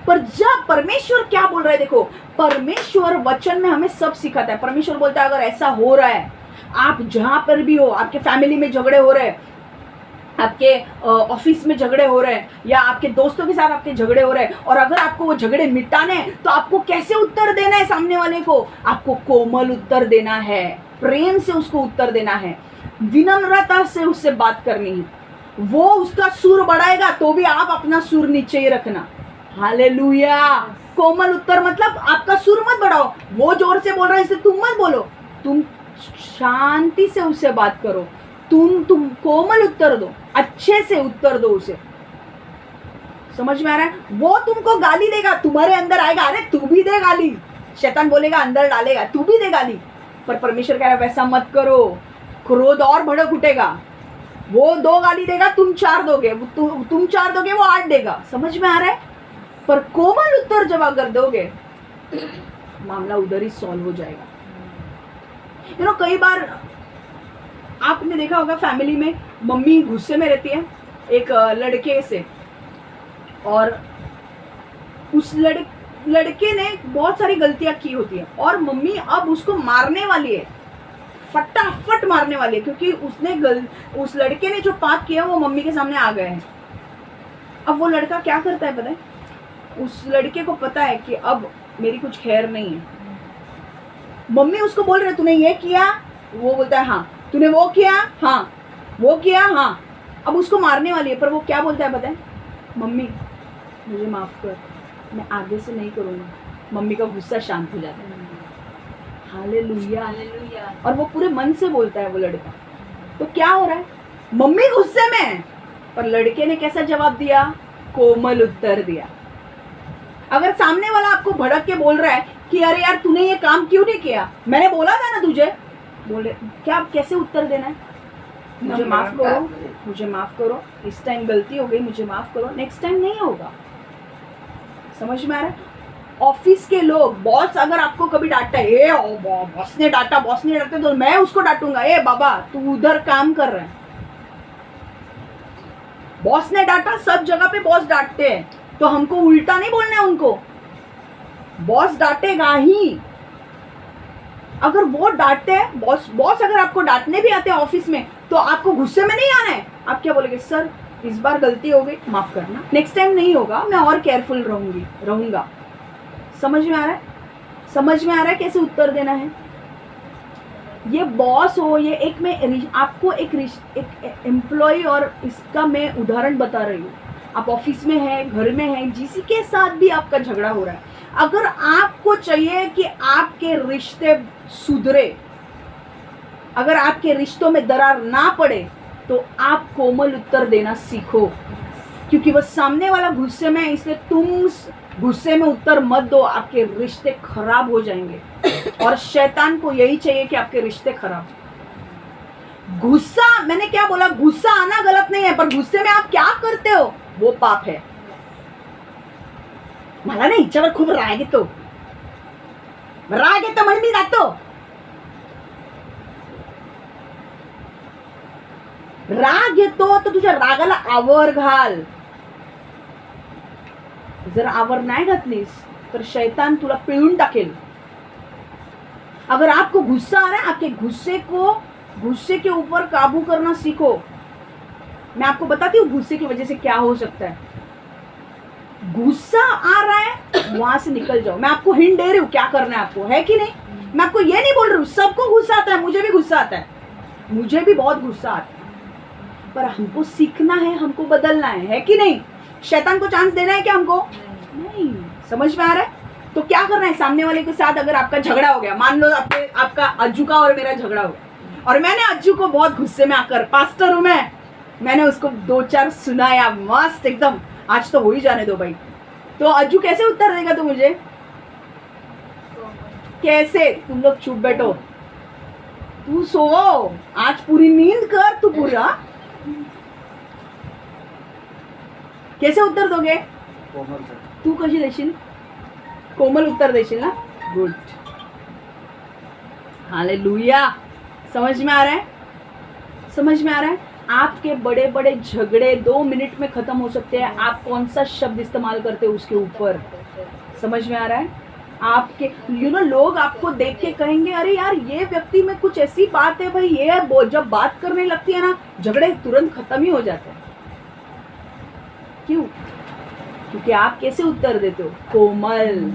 पर जब परमेश्वर क्या बोल रहा है, देखो परमेश्वर वचन में हमें सब सिखाता है। परमेश्वर बोलता है अगर ऐसा हो रहा है, आप जहां पर भी हो, आपके फैमिली में झगड़े हो रहे हैं, आपके ऑफिस में झगड़े हो रहे हैं, या आपके दोस्तों के साथ आपके झगड़े हो रहे हैं, और अगर आपको वो झगड़े मिटाने हैं तो आपको कैसे उत्तर देना है सामने वाले को? आपको कोमल उत्तर देना है, प्रेम से उसको उत्तर देना है, विनम्रता से उससे बात करनी है। वो उसका सुर बढ़ाएगा तो भी आप अपना सुर नीचे ही रखना। हालेलुया। कोमल उत्तर मतलब आपका सुर मत बढ़ाओ, वो जोर से बोल रहा है इसलिए तुम मत बोलो, तुम शांति से उससे बात करो, तुम कोमल उत्तर दो, अच्छे से उत्तर दो उसे। समझ में आ रहा है? वो तुमको गाली देगा, तुम्हारे अंदर आएगा, अरे तू भी दे गाली, शैतान बोलेगा अंदर डालेगा, तू भी दे गाली। पर परमेश्वर कह रहा है वैसा मत करो, क्रोध और भड़क उठेगा। वो 2 गाली देगा, तुम 4 दोगे, तुम 4 दोगे, वो 8 देगा। समझ में आ रहा है? पर कोमल उत्तर जब अगर दोगे, मामला उधर ही सॉल्व हो जाएगा। कई बार आपने देखा होगा फैमिली में मम्मी गुस्से में रहती है एक लड़के से, और उस लड़के ने बहुत सारी गलतियां की होती है और मम्मी अब उसको मारने वाली है, फटाफट मारने वाली है, क्योंकि उस लड़के ने जो पाप किया वो मम्मी के सामने आ गए हैं। अब वो लड़का क्या करता है पता है? उस लड़के को पता है कि अब मेरी कुछ खैर नहीं है। मम्मी उसको बोल रहे तूने ये किया, वो बोलता है हाँ। तूने वो किया, हाँ। वो किया, हाँ। अब उसको मारने वाली है, पर वो क्या बोलता है पता है? मम्मी मुझे माफ कर, मैं आगे से नहीं करूँगा। मम्मी का गुस्सा शांत हो जाता है। हालेलुया। और वो पूरे मन से बोलता है वो लड़का। तो क्या हो रहा है? मम्मी गुस्से में है, पर लड़के ने कैसा जवाब दिया? कोमल उत्तर दिया। अगर सामने वाला आपको भड़क के बोल रहा है कि अरे यार तूने ये काम क्यों नहीं किया, मैंने बोला था ना तुझे, बोले क्या, कैसे उत्तर देना है? मुझे माफ करो, मुझे माफ करो, इस टाइम गलती हो गई, मुझे माफ करो, नेक्स्ट टाइम नहीं होगा। समझ में आ रहा है? ऑफिस के लोग, बॉस अगर आपको कभी डांटा है, ए बॉस ने डांटा तो मैं उसको डांटूंगा, ए बाबा तू उधर काम कर रहा है। बॉस ने डांटा, सब जगह पे बॉस डांटते हैं, तो हमको उल्टा नहीं बोलना है उनको, बॉस डांटेगा ही। अगर वो डांटते हैं, बॉस अगर आपको डांटने भी आते हैं ऑफिस में, तो आपको गुस्से में नहीं आना है। आप क्या बोलेंगे? सर इस बार गलती हो गई, माफ करना, नेक्स्ट टाइम नहीं होगा, मैं और केयरफुल रहूंगा। समझ में आ रहा है? समझ में आ रहा है कैसे उत्तर देना है? ये बॉस हो, ये एक मैं आपको एक एम्प्लॉय और इसका मैं उदाहरण बता रही हूँ। आप ऑफिस में हैं, घर में हैं, जिसी के साथ भी आपका झगड़ा हो रहा है, अगर आपको चाहिए कि आपके रिश्ते सुधरे, अगर आपके रिश्तों में दरार ना पड़े, तो आप कोमल उत्तर देना सीखो, क्योंकि वो सामने वाला गुस्से में है, इसलिए तुम गुस्से में उत्तर मत दो, आपके रिश्ते खराब हो जाएंगे। और शैतान को यही चाहिए कि आपके रिश्ते खराब। गुस्सा, मैंने क्या बोला, गुस्सा आना गलत नहीं है, पर गुस्से में आप क्या करते हो वो पाप है। मला नाही हिच्यावर खूप राग येतो म्हणून मी जातो। राग येतो तर तुझ्या रागाला आवर घाल। जर आवर नाही घातलीस तर शैतान तुला पिळून टाकेल। अगर आपको गुस्सा आ रहा है, आपके गुस्से के ऊपर काबू करना सीखो। मैं आपको बताती हूँ गुस्से की वजह से क्या हो सकता है। गुस्सा आ रहा है, वहां से निकल जाओ। मैं आपको हिंट दे रही हूँ क्या करना है आपको, है कि नहीं। मैं आपको ये नहीं बोल रही हूँ, सबको गुस्सा आता है, मुझे भी गुस्सा आता है, मुझे भी बहुत गुस्सा आता है, पर हमको सीखना है, हमको बदलना है कि नहीं। शैतान को चांस देना है क्या हमको? नहीं। समझ में आ रहा है? तो क्या करना है, सामने वाले के साथ अगर आपका झगड़ा हो गया, मान लो आपका अज्जू का और मेरा झगड़ा हो गया, और मैंने अज्जू को बहुत गुस्से में आकर, पास्टर हूं मैंने उसको 2-4 सुनाया मस्त एकदम, आज तो हो ही जाने दो भाई, तो अज्जू कैसे उत्तर देगा तो मुझे कैसे? तुम लोग चुप बैठो, तू सो, आज पूरी नींद कर तू पूरा। कैसे उत्तर दोगे? तू कशी देशील? कोमल उत्तर देशील ना? Good, hallelujah. समझ में आ रहा है? समझ में आ रहा है? आपके बड़े बड़े झगड़े 2 मिनट में खत्म हो सकते हैं। आप कौन सा शब्द इस्तेमाल करते हो उसके ऊपर। समझ में आ रहा है? आपके लोग आपको देख के कहेंगे, अरे यार ये व्यक्ति में कुछ ऐसी बात है भाई, ये जब बात करने लगती है ना, झगड़े तुरंत खत्म ही हो जाते हैं। क्यों? क्योंकि आप कैसे उत्तर देते हो? कोमल।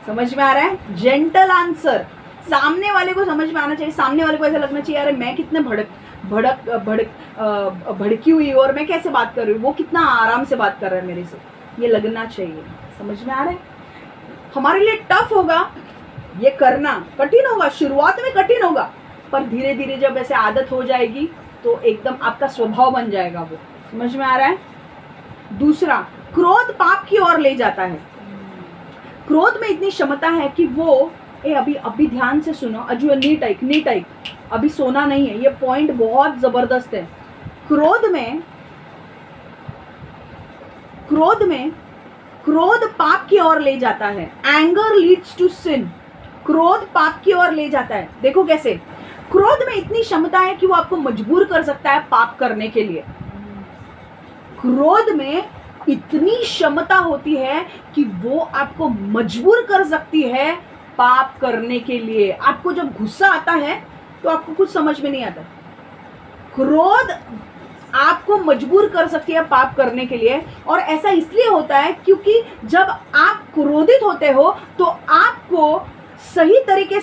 समझ में आ रहा है? Gentle answer. सामने वाले को समझ में आना चाहिए, सामने वाले को ऐसा लगना चाहिए, अरे मैं कितने भड़की हुई और मैं कैसे बात कर रही हूँ, वो कितना आराम से बात कर रहा है मेरे से, ये लगना चाहिए। समझ में आ रहा है? हमारे लिए टफ होगा ये करना, कठिन होगा, शुरुआत में कठिन होगा, पर धीरे धीरे जब ऐसे आदत हो जाएगी तो एकदम आपका स्वभाव बन जाएगा वो। समझ में आ रहा है? दूसरा, क्रोध पाप की ओर ले जाता है। क्रोध में इतनी क्षमता है कि वो अभी ध्यान से सुनो, अजू नीट आइक, अभी सोना नहीं है, ये पॉइंट बहुत जबरदस्त है। क्रोध पाप की ओर ले जाता है। Anger leads to sin. क्रोध पाप की ओर ले जाता है। देखो कैसे, क्रोध में इतनी क्षमता है कि वो आपको मजबूर कर सकता है पाप करने के लिए। क्रोध में इतनी क्षमता होती है कि वो आपको मजबूर कर सकती है पाप करने के लिए। आपको जब गुस्सा आता है तो आपको कुछ समझ में नहीं आता, क्रोध आपको मजबूर कर सकती है पाप करने के लिए। और ऐसा इसलिए होता है क्योंकि जब आप क्रोधित होते हो तो आपको सही तरीके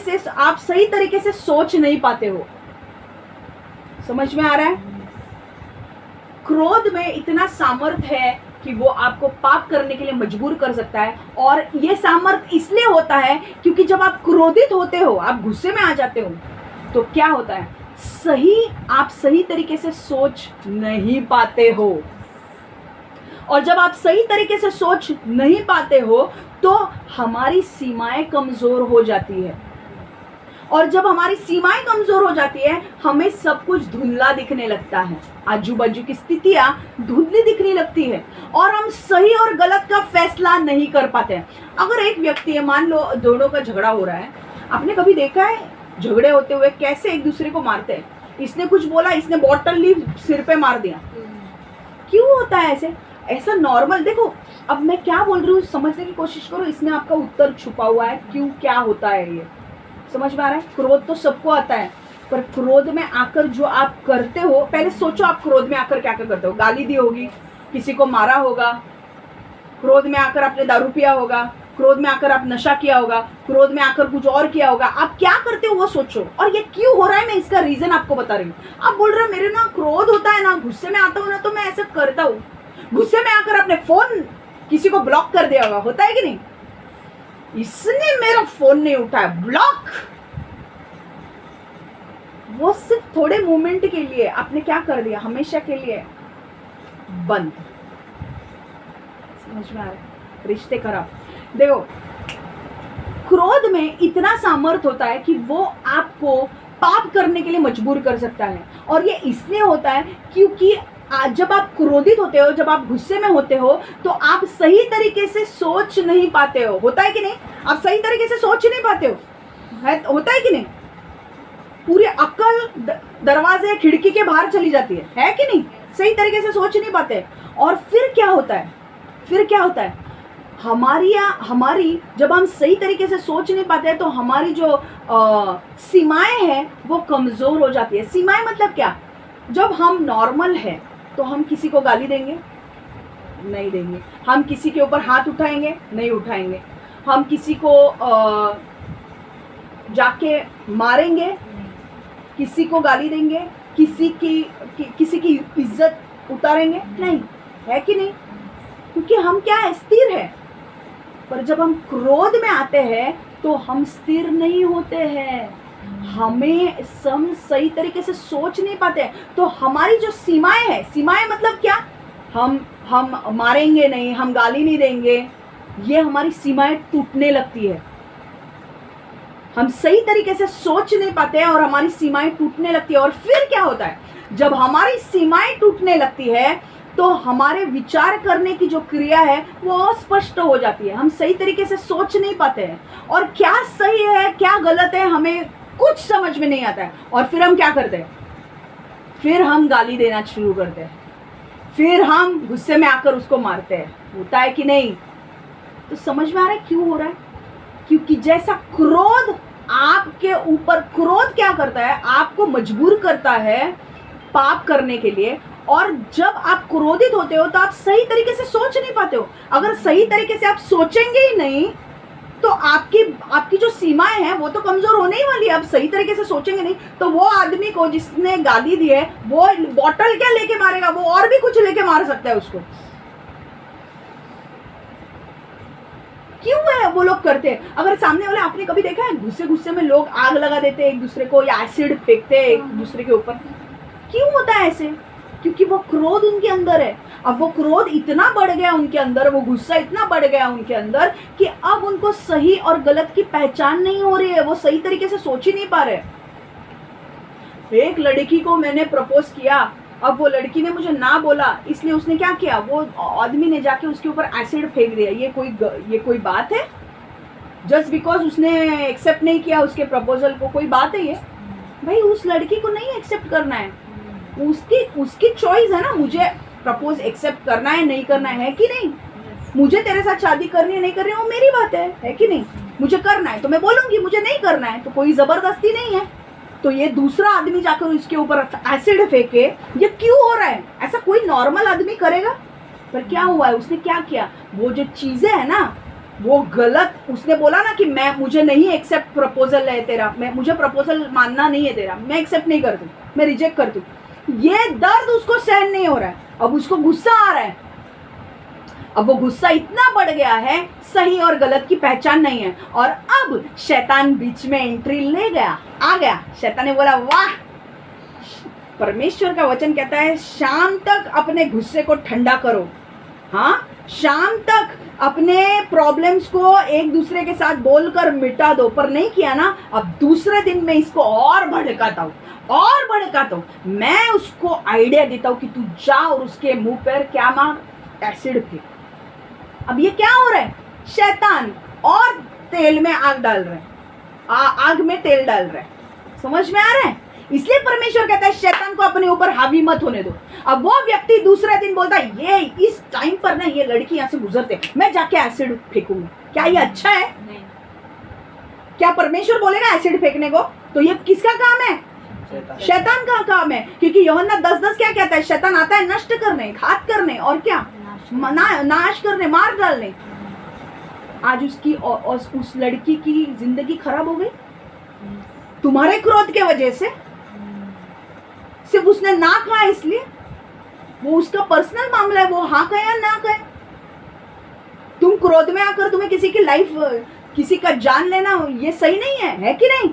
से सोच नहीं पाते हो। समझ में आ रहा है? क्रोध में इतना सामर्थ्य है कि वो आपको पाप करने के लिए मजबूर कर सकता है। और ये सामर्थ्य इसलिए होता है क्योंकि जब आप क्रोधित होते हो, आप गुस्से में आ जाते हो, तो क्या होता है, आप सही तरीके से सोच नहीं पाते हो। और जब आप सही तरीके से सोच नहीं पाते हो तो हमारी सीमाएं कमजोर हो जाती है। और जब हमारी सीमाएं कमजोर हो जाती है, हमें सब कुछ धुंधला दिखने लगता है, आजू बाजू की स्थितियां धुंधली दिखने लगती है और हम सही और गलत का फैसला नहीं कर पाते हैं। अगर एक व्यक्ति है, मान लो दोनों का झगड़ा हो रहा है, आपने कभी देखा है झगड़े होते हुए कैसे एक दूसरे को मारते हैं? इसने कुछ बोला, इसने बॉटल ली, सिर पे मार दिया। क्यों होता है ऐसे? ऐसा नॉर्मल, देखो अब मैं क्या बोल रही हूँ समझने की कोशिश करो, इसमें आपका उत्तर छुपा हुआ है क्यों, क्या होता है ये। समझ में आ रहा है? क्रोध तो सबको आता है, पर क्रोध में आकर जो आप करते हो, पहले सोचो आप क्रोध में आकर क्या क्या करते हो। गाली दी होगी, किसी को मारा होगा, क्रोध में आकर आपने दारू पिया होगा, क्रोध में आकर आप नशा किया होगा, क्रोध में आकर कुछ और किया होगा, आप क्या करते हो वो सोचो। और ये क्यों हो रहा है मैं इसका रीजन आपको बता रही हूँ। आप बोल रहे हो मेरे ना क्रोध होता है ना, गुस्से में आता हूँ ना तो मैं ऐसा करता हूँ। गुस्से में आकर आपने फोन किसी को ब्लॉक कर दिया होगा, होता है कि नहीं? इसने मेरा फोन नहीं उठाया, ब्लॉक। वो सिर्फ थोड़े मोमेंट के लिए आपने क्या कर दिया, हमेशा के लिए बंद। समझ में आ रहा है? रिश्ते खराब। देखो, क्रोध में इतना सामर्थ होता है कि वो आपको पाप करने के लिए मजबूर कर सकता है। और ये इसलिए होता है क्योंकि जब आप क्रोधित होते हो, जब आप गुस्से में होते हो, तो आप सही तरीके से सोच नहीं पाते हो। होता है कि नहीं? आप सही तरीके से सोच नहीं पाते हो, होता है कि नहीं? पूरी अक्ल दरवाजे खिड़की के बाहर चली जाती है कि नहीं? सही तरीके से सोच नहीं पाते। और फिर क्या होता है? फिर क्या होता है? हमारी जब हम सही तरीके से सोच नहीं पाते हैं तो हमारी जो सीमाएं हैं वो कमज़ोर हो जाती है। सीमाएं मतलब क्या? जब हम नॉर्मल है तो हम किसी को गाली देंगे? नहीं देंगे। हम किसी के ऊपर हाथ उठाएंगे? नहीं उठाएंगे। हम किसी को जाके मारेंगे? किसी को गाली देंगे? किसी की इज्जत उतारेंगे? नहीं, है कि नहीं? क्योंकि हम क्या है, स्थिर है। पर जब हम क्रोध में आते हैं तो हम स्थिर नहीं होते हैं, हमें सही तरीके से सोच नहीं पाते। तो हमारी जो सीमाएं हैं, सीमाएं मतलब क्या? हम मारेंगे नहीं, हम गाली नहीं देंगे, ये हमारी सीमाएं टूटने लगती है। हम सही तरीके से सोच नहीं पाते हैं और हमारी सीमाएं टूटने लगती है। और फिर क्या होता है? जब हमारी सीमाएं टूटने लगती है तो हमारे विचार करने की जो क्रिया है वो अस्पष्ट हो जाती है। हम सही तरीके से सोच नहीं पाते हैं और क्या सही है क्या गलत है हमें कुछ समझ में नहीं आता है। और फिर हम क्या करते हैं? फिर हम गाली देना शुरू करते हैं, फिर हम गुस्से में आकर उसको मारते हैं। होता है कि नहीं? तो समझ में आ रहा है क्यों हो रहा है? क्योंकि जैसा क्रोध आपके ऊपर, क्रोध क्या करता है? आपको मजबूर करता है पाप करने के लिए। और जब आप क्रोधित होते हो तो आप सही तरीके से सोच नहीं पाते हो। अगर सही तरीके से आप सोचेंगे ही नहीं तो आपकी जो सीमाएं हैं वो तो कमजोर होने ही वाली है। आप सही तरीके से सोचेंगे नहीं तो वो आदमी को जिसने गाली दी है वो बॉटल क्या लेके मारेगा, वो और भी कुछ लेके मार सकता है उसको। क्यों है वो लोग करते हैं? अगर सामने वाले, आपने कभी देखा है गुस्से में लोग आग लगा देते हैं एक दूसरे को या एसिड फेंकते हैं एक दूसरे के ऊपर? क्यों होता है ऐसे? क्योंकि वो क्रोध उनके अंदर है। अब वो क्रोध इतना बढ़ गया उनके अंदर, वो गुस्सा इतना बढ़ गया उनके अंदर कि अब उनको सही और गलत की पहचान नहीं हो रही है। वो सही तरीके से सोच ही नहीं पा रहे। एक लड़की को मैंने प्रपोज किया, अब वो लड़की ने मुझे ना बोला, इसलिए उसने क्या किया, वो आदमी ने जाके उसके ऊपर एसिड फेंक दिया। ये कोई बात है? जस्ट बिकॉज उसने एक्सेप्ट नहीं किया उसके प्रपोजल को, कोई बात है ये? भाई उस लड़की को नहीं एक्सेप्ट करना है, उसकी चॉइस है ना। मुझे प्रपोज एक्सेप्ट करना है नहीं करना है कि नहीं? मुझे तेरे साथ शादी करनी है नहीं करनी है वो मेरी बात है कि नहीं? मुझे करना है तो मैं बोलूंगी, मुझे नहीं करना है तो कोई जबरदस्ती नहीं है। तो ये दूसरा आदमी जाकर इसके ऊपर एसिड फेंके, ये क्यों हो रहा है? ऐसा कोई नॉर्मल आदमी करेगा? पर क्या हुआ है, उसने क्या किया? वो जो चीजें है ना वो गलत, उसने बोला ना कि मुझे नहीं एक्सेप्ट प्रपोजल है तेरा, मुझे प्रपोजल मानना नहीं है तेरा, मैं एक्सेप्ट नहीं करती, मैं रिजेक्ट करती हूँ। ये दर्द उसको सहन नहीं हो रहा है, अब उसको गुस्सा आ रहा है। अब वो गुस्सा इतना बढ़ गया है, सही और गलत की पहचान नहीं है। और अब शैतान बीच में एंट्री ले गया, आ गया। शैतान ने बोला वाह, परमेश्वर का वचन कहता है शाम तक अपने गुस्से को ठंडा करो। हाँ, शाम तक अपने प्रॉब्लम्स को एक दूसरे के साथ बोलकर मिटा दो। पर नहीं किया ना, अब दूसरे दिन में इसको और भड़काता हूँ और भड़काता हूँ। मैं उसको आइडिया देता हूँ कि तू जा और उसके मुंह पर क्या मार, एसिड फेंक। अब ये क्या हो रहा है? शैतान और तेल में आग डाल रहे हैं, आग में तेल डाल रहे हैं। समझ में आ रहा है? इसलिए परमेश्वर कहता है शैतान को अपने ऊपर हावी मत होने दो। अब वो व्यक्ति दूसरे दिन बोलता है ये इस टाइम पर ना ये लड़की यहाँ से गुजरते, मैं जाके एसिड फेंकूंगा। क्या ये अच्छा है? नहीं। क्या परमेश्वर बोलेगा एसिड फेंकने को? तो ये किसका काम है? शैतान का काम है। क्योंकि यूहन्ना 10:10 क्या कहता है? शैतान आता है नष्ट करने, घात करने और क्या, नाश करने, मार डालने। आज उसकी और उस लड़की की जिंदगी खराब हो गई तुम्हारे क्रोध के वजह से। सिर्फ उसने ना कहा इसलिए, वो उसका पर्सनल मामला है, वो हाँ कहे या ना कहे। तुम क्रोध में आकर तुम्हें किसी की लाइफ, किसी का जान लेना, ये सही नहीं है कि नहीं?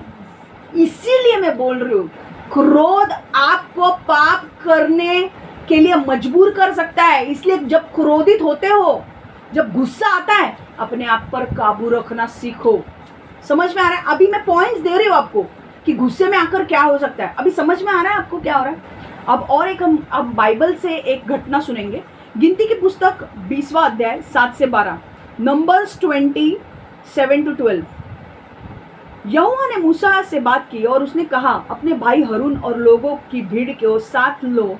इसीलिए मैं बोल रही हूँ, क्रोध आपको पाप करने के लिए मजबूर कर सकता है। इसलिए जब क्रोधित होते हो, जब गुस्सा आता है, अपने आप पर काबू रखना सीखो। समझ में आ रहा है? अभी मैं पॉइंट्स दे रही हूँ आपको कि गुस्से में आकर क्या हो सकता है। अभी समझ में आ रहा है आपको क्या हो रहा है? अब और एक हम अब बाइबल से एक घटना सुनेंगे। गिनती की पुस्तक 20वां अध्याय 7 से 12, नंबर्स 27-12। यहोवा ने मूसा से बात की और उसने कहा, अपने भाई हरून और लोगों की भीड़ को साथ लो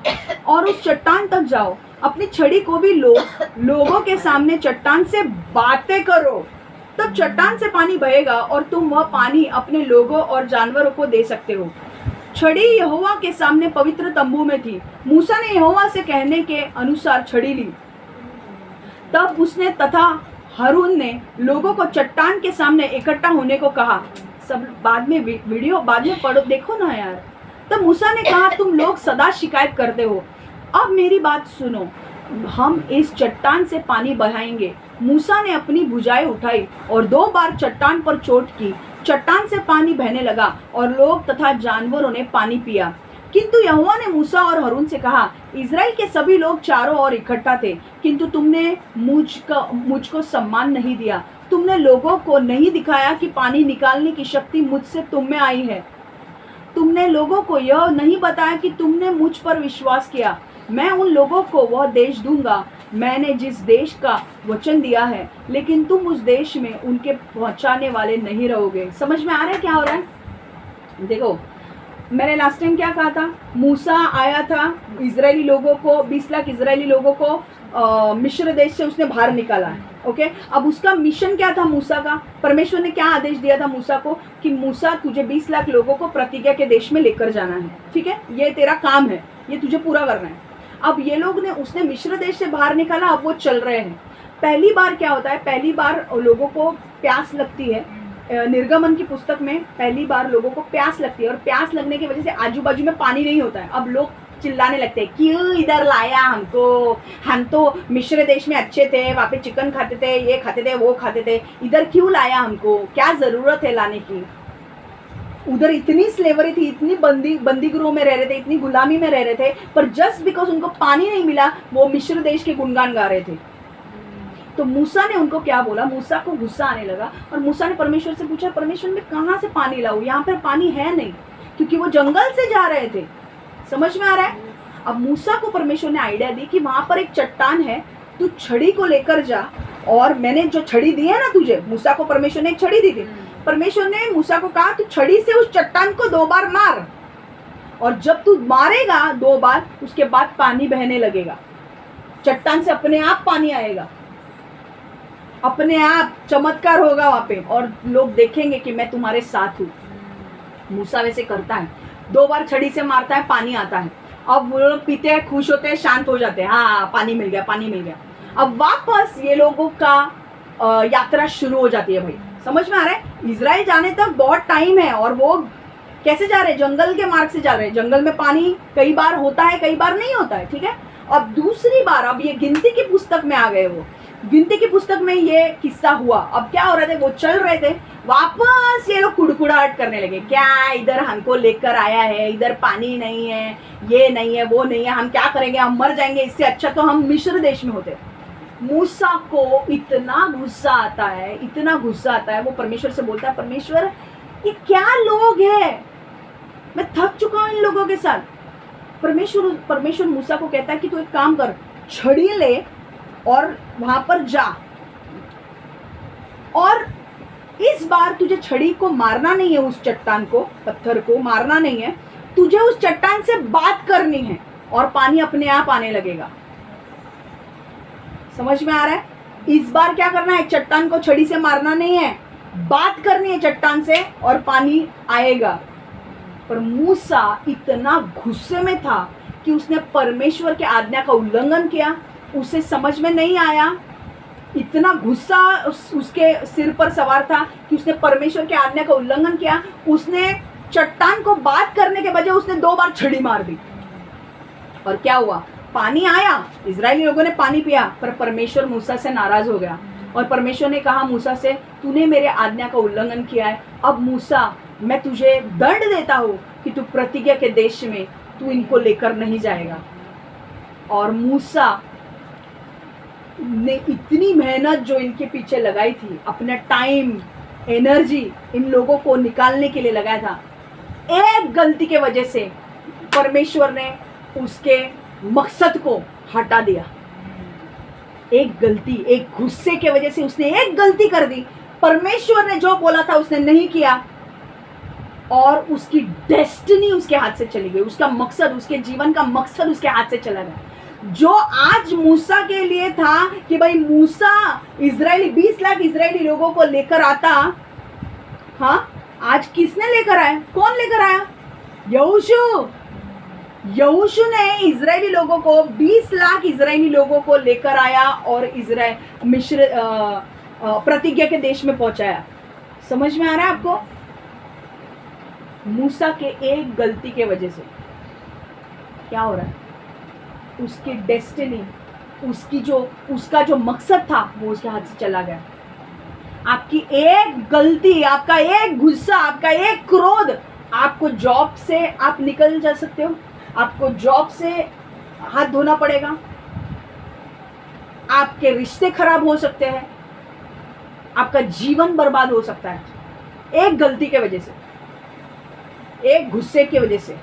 और उस चट्टान तक जाओ, अपनी छड़ी को भी लो, लोगों के सामने चट्टान से बातें करो, तब चट्टान से पानी बहेगा और तुम वह पानी अपने लोगों और जानवरों को दे सकते हो। छड़ी यहोवा के सामने पवित्र तंबू में थी। मूसा ने यहोवा से कहने के अनुसार छड़ी ली। तब उसने तथा हरून ने लोगों को चट्टान के सामने इकट्ठा होने को कहा। सब बाद में वीडियो बाद में पढ़ो, देखो ना यार। तब मूसा ने कहा, तुम लोग सदा शिकायत करते हो, अब मेरी बात सुनो, हम इस चट्टान से पानी बहाएंगे। मूसा ने अपनी भुजाएं उठाई और 2 बार चट्टान पर चोट की, चट्टान से पानी बहने लगा और लोग तथा जानवरों ने पानी पिया। किंतु यहोवा ने मूसा और हरून से कहा, इज़राइल के सभी लोग चारों ओर इकट्ठा थे, किंतु तुमने मुझको सम्मान नहीं दिया। तुमने लोगों को नहीं दिखाया कि पानी निकालने की शक्ति मुझसे तुम में आई है। तुमने लोगों को यह नहीं बताया कि तुमने मुझ पर विश्वास किया। मैं उन लोगों को वह देश दूंगा, मैंने जिस देश का वचन दिया है, लेकिन तुम उस देश में उनके पहुंचाने वाले नहीं रहोगे। समझ में आ रहा है क्या हो रहा है? देखो, मैंने लास्ट टाइम क्या कहा था, मूसा आया था, इजरायली लोगों को 20 लाख इजरायली लोगों को मिस्र देश से उसने बाहर निकाला है। ओके, अब उसका मिशन क्या था मूसा का? परमेश्वर ने क्या आदेश दिया था मूसा को कि मूसा तुझे 20 लाख लोगों को प्रतिज्ञा के देश में लेकर जाना है। ठीक है, ये तेरा काम है, ये तुझे पूरा करना है। अब ये लोग ने उसने मिस्र देश से बाहर निकाला, अब वो चल रहे हैं। पहली बार क्या होता है, पहली बार लोगों को प्यास लगती है। निर्गमन की पुस्तक में पहली बार लोगों को प्यास लगती है और प्यास लगने की वजह से आजू बाजू में पानी नहीं होता है। अब लोग चिल्लाने लगते हैं, क्यों इधर लाया हमको, हम तो मिस्र देश में अच्छे थे, वहाँ पे चिकन खाते थे, ये खाते थे, वो खाते थे, इधर क्यों लाया हमको, क्या जरूरत है लाने की। उधर इतनी स्लेवरी थी, इतनी बंदीगृहों में रह रहे थे, इतनी गुलामी में रह रहे थे, पर जस्ट बिकॉज उनको पानी नहीं मिला वो मिस्र देश के गुणगान गा रहे थे। तो मूसा ने उनको क्या बोला, मूसा को गुस्सा आने लगा और मूसा ने परमेश्वर से पूछा, परमेश्वर मैं कहाँ से पानी लाऊं, यहाँ पर पानी है नहीं, क्योंकि वो जंगल से जा रहे थे। समझ में आ रहा है? अब मूसा को परमेश्वर ने आइडिया दी कि वहां पर एक चट्टान है, तू छड़ी को लेकर जा, और मैंने जो छड़ी दी है ना तुझे, मूसा को परमेश्वर ने एक छड़ी दी थी। परमेश्वर ने मूसा को कहा, तू छड़ी से उस चट्टान को 2 बार मार, और जब तू मारेगा 2 बार, उसके बाद पानी बहने लगेगा, चट्टान से अपने आप पानी आएगा, अपने आप चमत्कार होगा वहां पे, और लोग देखेंगे कि मैं तुम्हारे साथ हूँ। मूसा वैसे करता है, 2 बार छड़ी से मारता है, पानी आता है। अब वो लोग पीते हैं, खुश होते हैं, शांत हो जाते हैं, हाँ पानी मिल गया, पानी मिल गया। अब वापस ये लोगों का यात्रा शुरू हो जाती है। भाई समझ में आ रहा है? इजराइल जाने तक बहुत टाइम है, और वो कैसे जा रहे हैं, जंगल के मार्ग से जा रहे हैं। जंगल में पानी कई बार होता है, कई बार नहीं होता है। ठीक है, अब दूसरी बार, अब ये गिनती की पुस्तक में आ गए, वो गिनती की पुस्तक में ये किस्सा हुआ। अब क्या हो रहे थे, वो चल रहे थे, वापस ये लोग कुड़कुड़ाहट करने लगे, क्या इधर हमको लेकर आया है, इधर पानी नहीं है, ये नहीं है, वो नहीं है, हम क्या करेंगे, हम मर जाएंगे, इससे अच्छा तो हम मिस्र देश में होते। मूसा को इतना गुस्सा आता है, इतना गुस्सा आता है, वो परमेश्वर से बोलता है, परमेश्वर ये क्या लोग हैं, मैं थक चुका हूं इन लोगों के साथ। परमेश्वर मूसा को कहता है कि तू एक काम कर, छड़ी ले और वहां पर जा, और इस बार तुझे छड़ी को मारना नहीं है, उस चट्टान को, पत्थर को मारना नहीं है, तुझे उस चट्टान से बात करनी है और पानी अपने आप आने लगेगा। समझ में आ रहा है? इस बार क्या करना है, चट्टान को छड़ी से मारना नहीं है, बात करनी है चट्टान से और पानी आएगा। पर मूसा इतना गुस्से में था कि उसने परमेश्वर के आज्ञा का उल्लंघन किया, उसे समझ में नहीं आया, इतना गुस्सा उसके सिर पर सवार था कि उसने परमेश्वर के आज्ञा का उल्लंघन किया। उसने चट्टान को बात करने के बजाय उसने 2 बार छड़ी मार दी। और क्या हुआ? पानी आया, इजरायली लोगों ने पानी पिया, पर परमेश्वर मूसा से नाराज हो गया। और परमेश्वर ने कहा मूसा से, तूने मेरे आज्ञा का उल्लंघन किया है। अब मूसा, मैं तुझे दंड देता हूँ कि तू प्रतिज्ञा के देश में तू इनको लेकर नहीं जाएगा। और मूसा ने इतनी मेहनत जो इनके पीछे लगाई थी, अपना टाइम, एनर्जी इन लोगों को निकालने के लिए लगाया था, एक गलती के वजह से परमेश्वर ने उसके मकसद को हटा दिया। एक गलती, एक गुस्से के वजह से उसने एक गलती कर दी। परमेश्वर ने जो बोला था उसने नहीं किया और उसकी डेस्टिनी उसके हाथ से चली गई। उसका मकसद, उसके जीवन का मकसद उसके हाथ से चला गया। जो आज मूसा के लिए था कि भाई मूसा इजरायली 20 लाख इजरायली लोगों को लेकर आता, हाँ, आज किसने लेकर आया? कौन लेकर आया? यहोशू ने इजरायली लोगों को, 20 लाख इजरायली लोगों को लेकर आया और मिस्र प्रतिज्ञा के देश में पहुंचाया। समझ में आ रहा है आपको? मूसा के एक गलती के वजह से क्या हो रहा है? उसकी डेस्टिनी, उसका जो मकसद था वो उसके हाथ से चला गया। आपकी एक गलती, आपका एक गुस्सा, आपका एक क्रोध, आपको जॉब से आप निकल जा सकते हो, आपको जॉब से हाथ धोना पड़ेगा, आपके रिश्ते खराब हो सकते हैं, आपका जीवन बर्बाद हो सकता है एक गलती के वजह से, एक गुस्से की वजह से।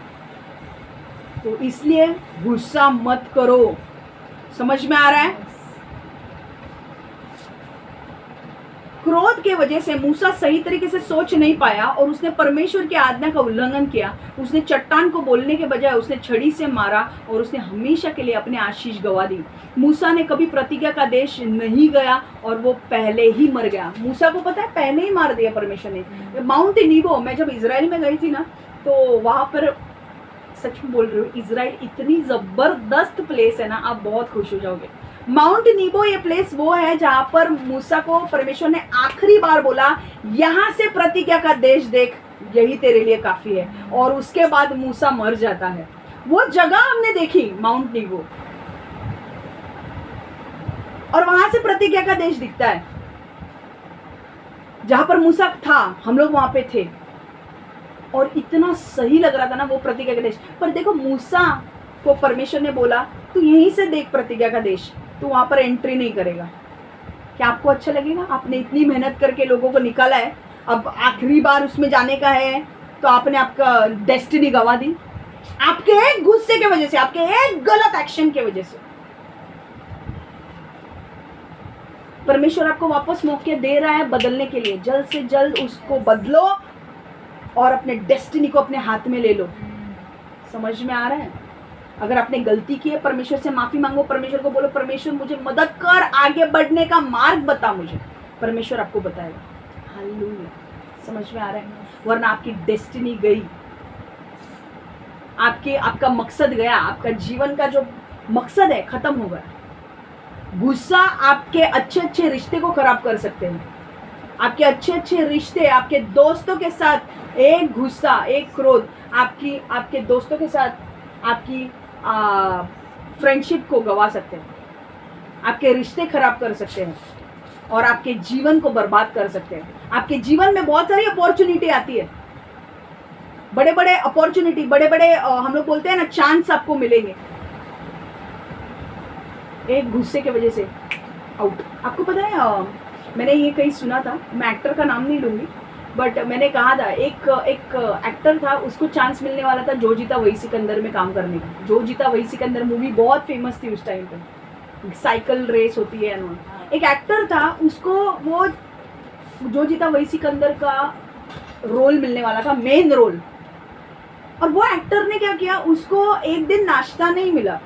तो इसलिए गुस्सा मत करो। समझ में आ रहा है? क्रोध के वजह से मूसा सही तरीके से सोच नहीं पाया और उसने परमेश्वर की आज्ञा का उल्लंघन किया। उसने चट्टान को बोलने के बजाय उसने छड़ी से मारा और उसने हमेशा के लिए अपने आशीष गवा दी। मूसा ने कभी प्रतिज्ञा का देश नहीं गया और वो पहले ही मर गया। मूसा को पता है, पहले ही मार दिया परमेश्वर ने। माउंट नीबो, मैं जब इजराइल में गई थी ना, तो वहां पर, सच में बोल रही हूँ, इजराइल इतनी जबरदस्त प्लेस है ना, आप बहुत खुश हो जाओगे। माउंट नीबो ये प्लेस वो है जहां पर मूसा को परमेश्वर ने आखिरी बार बोला, यहां से प्रतिज्ञा का देश देख, यही तेरे लिए काफी है। और उसके बाद मूसा मर जाता है। वो जगह हमने देखी, माउंट नीबो, और वहां से प्रतिज्ञा का देश दिखता है जहां पर मूसा था। हम लोग वहां पे थे और इतना सही लग रहा था ना वो प्रतिज्ञा का देश। पर देखो, मूसा को परमेश्वर ने बोला, तू यहीं से देख प्रतिज्ञा का देश, तू वहां पर एंट्री नहीं करेगा। क्या आपको अच्छा लगेगा? आपने इतनी मेहनत करके लोगों को निकाला है, अब आखिरी बार उसमें जाने का है, तो आपने आपका डेस्टिनी गवा दी आपके एक गुस्से के वजह से, आपके एक गलत एक्शन के वजह से। परमेश्वर आपको वापस मौके दे रहा है बदलने के लिए। जल्द से जल्द उसको बदलो और अपने डेस्टिनी को अपने हाथ में ले लो। समझ में आ रहा है? अगर आपने गलती की है, परमेश्वर से माफी मांगो। परमेश्वर को बोलो, परमेश्वर मुझे मदद कर, आगे बढ़ने का मार्ग बता मुझे। परमेश्वर आपको बताएगा। हालेलुया। समझ में आ रहा है? वरना आपकी डेस्टिनी गई, आपका मकसद गया, आपका जीवन का जो मकसद है खत्म हो गया। गुस्सा आपके अच्छे अच्छे रिश्ते को खराब कर सकते हैं। आपके अच्छे अच्छे रिश्ते, आपके दोस्तों के साथ एक गुस्सा, एक क्रोध आपके दोस्तों के साथ आपकी फ्रेंडशिप को गवा सकते हैं, आपके रिश्ते खराब कर सकते हैं और आपके जीवन को बर्बाद कर सकते हैं। आपके जीवन में बहुत सारी अपॉर्चुनिटी आती है, बड़े बड़े अपॉर्चुनिटी, बड़े बड़े हम लोग बोलते हैं ना, चांस आपको मिलेंगे, एक गुस्से के वजह से आउट। आपको पता है, मैंने ये कहीं सुना था, मैं एक्टर का नाम नहीं लूँगी, बट मैंने कहा था, एक एक्टर था, उसको चांस मिलने वाला था जो जीता वही सिकंदर में काम करने का। जो जीता वही सिकंदर मूवी बहुत फेमस थी उस टाइम पे, साइकिल रेस होती है ना। एक एक्टर था, उसको वो जो जीता वही सिकंदर का रोल मिलने वाला था, मेन रोल। और वो एक्टर ने क्या किया, उसको एक दिन नाश्ता नहीं मिला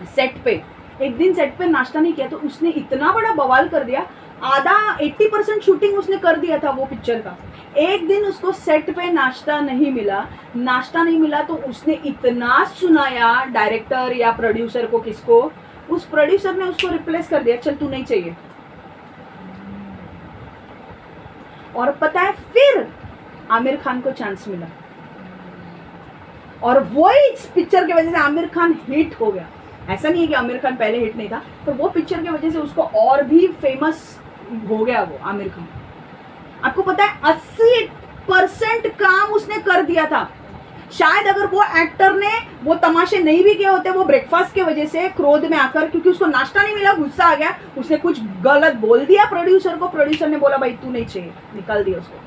सेट पे, एक दिन सेट पे नाश्ता नहीं किया, तो उसने इतना बड़ा बवाल कर दिया। आधा 80% शूटिंग उसने कर दिया था वो पिक्चर का। एक दिन उसको सेट पे नाश्ता नहीं मिला तो उसने इतना सुनाया डायरेक्टर या प्रोड्यूसर को, किसको, उस प्रोड्यूसर ने उसको रिप्लेस कर दिया, चल तू नहीं चाहिए। और पता है फिर आमिर खान को चांस मिला, और वही इस पिक्चर की वजह से आमिर खान हिट हो गया। ऐसा नहीं है कि आमिर खान पहले हिट नहीं था, पर वो पिक्चर की वजह से उसको और भी फेमस हो गया वो आमिर खान। आपको पता है 80% काम उसने कर दिया था। शायद अगर वो एक्टर ने वो तमाशे नहीं भी किए होते, वो ब्रेकफास्ट की वजह से क्रोध में आकर, क्योंकि उसको नाश्ता नहीं मिला, गुस्सा आ गया, उसने कुछ गलत बोल दिया प्रोड्यूसर को, प्रोड्यूसर ने बोला भाई तू नहीं चाहिए, निकाल दिया उसको।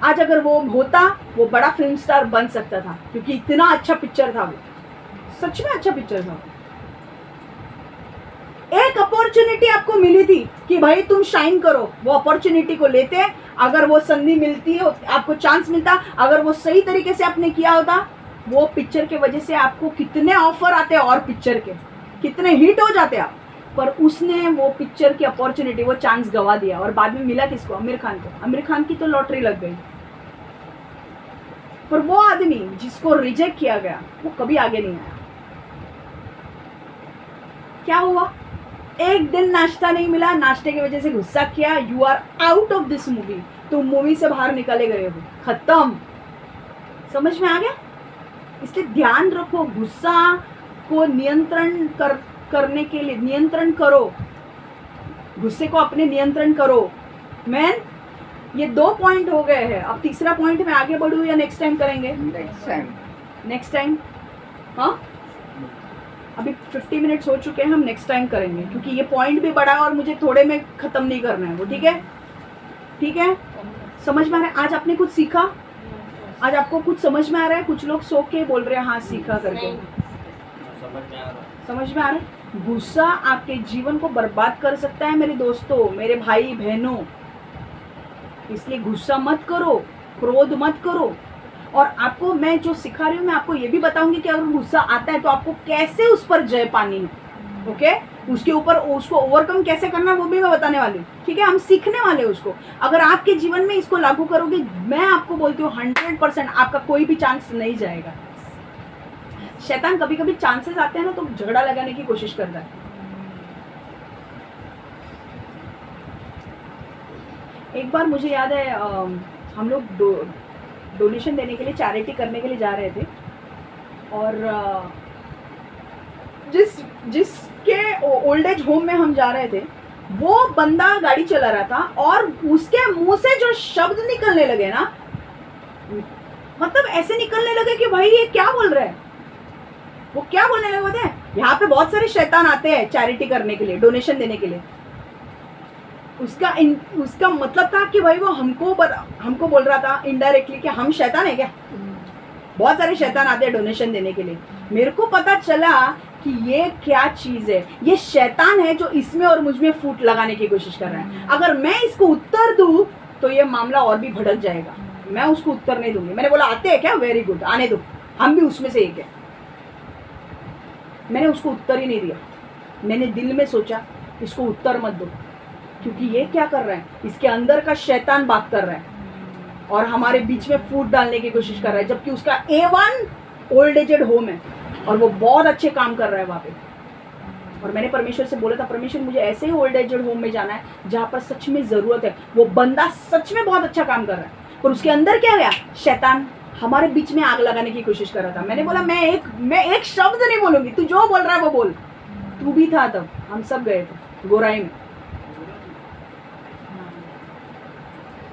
आज अगर वो होता, वो बड़ा फिल्म स्टार बन सकता था, क्योंकि इतना अच्छा पिक्चर था वो, सच में अच्छा पिक्चर था। एक अपॉर्चुनिटी आपको मिली थी कि भाई तुम शाइन करो, वो अपॉर्चुनिटी को लेते, अगर वो संधि मिलती है, आपको चांस मिलता, अगर वो सही तरीके से आपने किया होता, वो पिक्चर के वजह से आपको कितने ऑफर आते और पिक्चर के कितने हिट हो जाते आप, पर उसने वो पिक्चर की अपॉर्चुनिटी, वो चांस गवा दिया, और बाद में मिला किसको? आमिर खान को। आमिर खान की तो लॉटरी लग गई। पर वो आदमी जिसको रिजेक्ट किया गया, वो कभी आगे नहीं आया। क्या हुआ? एक दिन नाश्ता नहीं मिला, नाश्ते की वजह से गुस्सा किया, you are out of this movie, तुम मूवी से बाहर निकले गए हो, खत्म। समझ में आ गया? इसलिए ध्यान रखो, गुस्सा को नियंत्रण करने के लिए नियंत्रण करो, गुस्से को अपने नियंत्रण करो। मैन, ये 2 पॉइंट हो गए हैं, अब तीसरा पॉइंट में आगे बढ़ूं या नेक्स्ट टाइम करेंगे? Next time. हाँ, अभी 50 मिनट्स हो चुके हैं, हम नेक्स्ट टाइम करेंगे, क्योंकि ये पॉइंट भी बड़ा है और मुझे थोड़े में खत्म नहीं करना है वो। ठीक है? ठीक है, समझ में आ रहा है? आज आपने कुछ सीखा? आज आपको कुछ समझ में आ रहा है? कुछ लोग सो के बोल रहे हैं हाँ सीखा करके। समझ में आ रहा है? गुस्सा आपके जीवन को बर्बाद कर सकता है मेरे दोस्तों, मेरे भाई बहनों। इसलिए गुस्सा मत करो, क्रोध मत करो। और आपको मैं जो सिखा रही हूँ, मैं आपको ये भी बताऊंगी कि अगर गुस्सा आता है तो आपको कैसे उस पर जय पानी है। ओके, उसके ऊपर उसको ओवरकम कैसे करना है वो भी मैं बताने वाली हूँ। ठीक है, हम सीखने वाले हैं उसको। अगर आपके जीवन में इसको लागू करोगे, मैं आपको बोलती हूँ 100% आपका कोई भी चांस नहीं जाएगा। शैतान कभी कभी चांसेस आते हैं ना, तो झगड़ा लगाने की कोशिश करता है। एक बार मुझे याद है, हम लोग डोनेशन देने के लिए, चैरिटी करने के लिए जा रहे थे, और जिसके ओल्ड एज होम में हम जा रहे थे, वो बंदा गाड़ी चला रहा था, और उसके मुंह से जो शब्द निकलने लगे ना, मतलब ऐसे निकलने लगे कि भाई ये क्या बोल रहा है। वो क्या बोलने लगे पता है? यहाँ पे बहुत सारे शैतान आते हैं चैरिटी करने के लिए, डोनेशन देने के लिए। उसका मतलब था कि भाई वो हमको बोल रहा था इनडायरेक्टली कि हम शैतान है क्या। बहुत सारे शैतान आते हैं डोनेशन देने के लिए। मेरे को पता चला कि ये क्या चीज है, ये शैतान है जो इसमें और मुझ में फूट लगाने की कोशिश कर रहा है। अगर मैं इसको उत्तर दूं तो ये मामला और भी भड़क जाएगा। मैं उसको उत्तर नहीं दूंगी। मैंने बोला आते हैं क्या? वेरी गुड, आने दो, हम भी उसमें से एक है। मैंने उसको उत्तर ही नहीं दिया। मैंने दिल में सोचा इसको उत्तर मत दो, क्योंकि ये क्या कर रहा है, इसके अंदर का शैतान बात कर रहा है और हमारे बीच में फूट डालने की कोशिश कर रहा है, जबकि उसका A1 ओल्ड एजेड होम है और वो बहुत अच्छे काम कर रहा है वहाँ पे। और मैंने परमेश्वर से बोला था, परमेश्वर मुझे ऐसे ही ओल्ड एजेड होम में जाना है जहाँ पर सच में ज़रूरत है। वो बंदा सच में बहुत अच्छा काम कर रहा है, पर उसके अंदर क्या गया, शैतान हमारे बीच में आग लगाने की कोशिश कर रहा था। मैंने बोला मैं एक शब्द नहीं बोलूँगी, तू जो बोल रहा है वो बोल। तू भी था तब, हम सब गए थे गोराई में,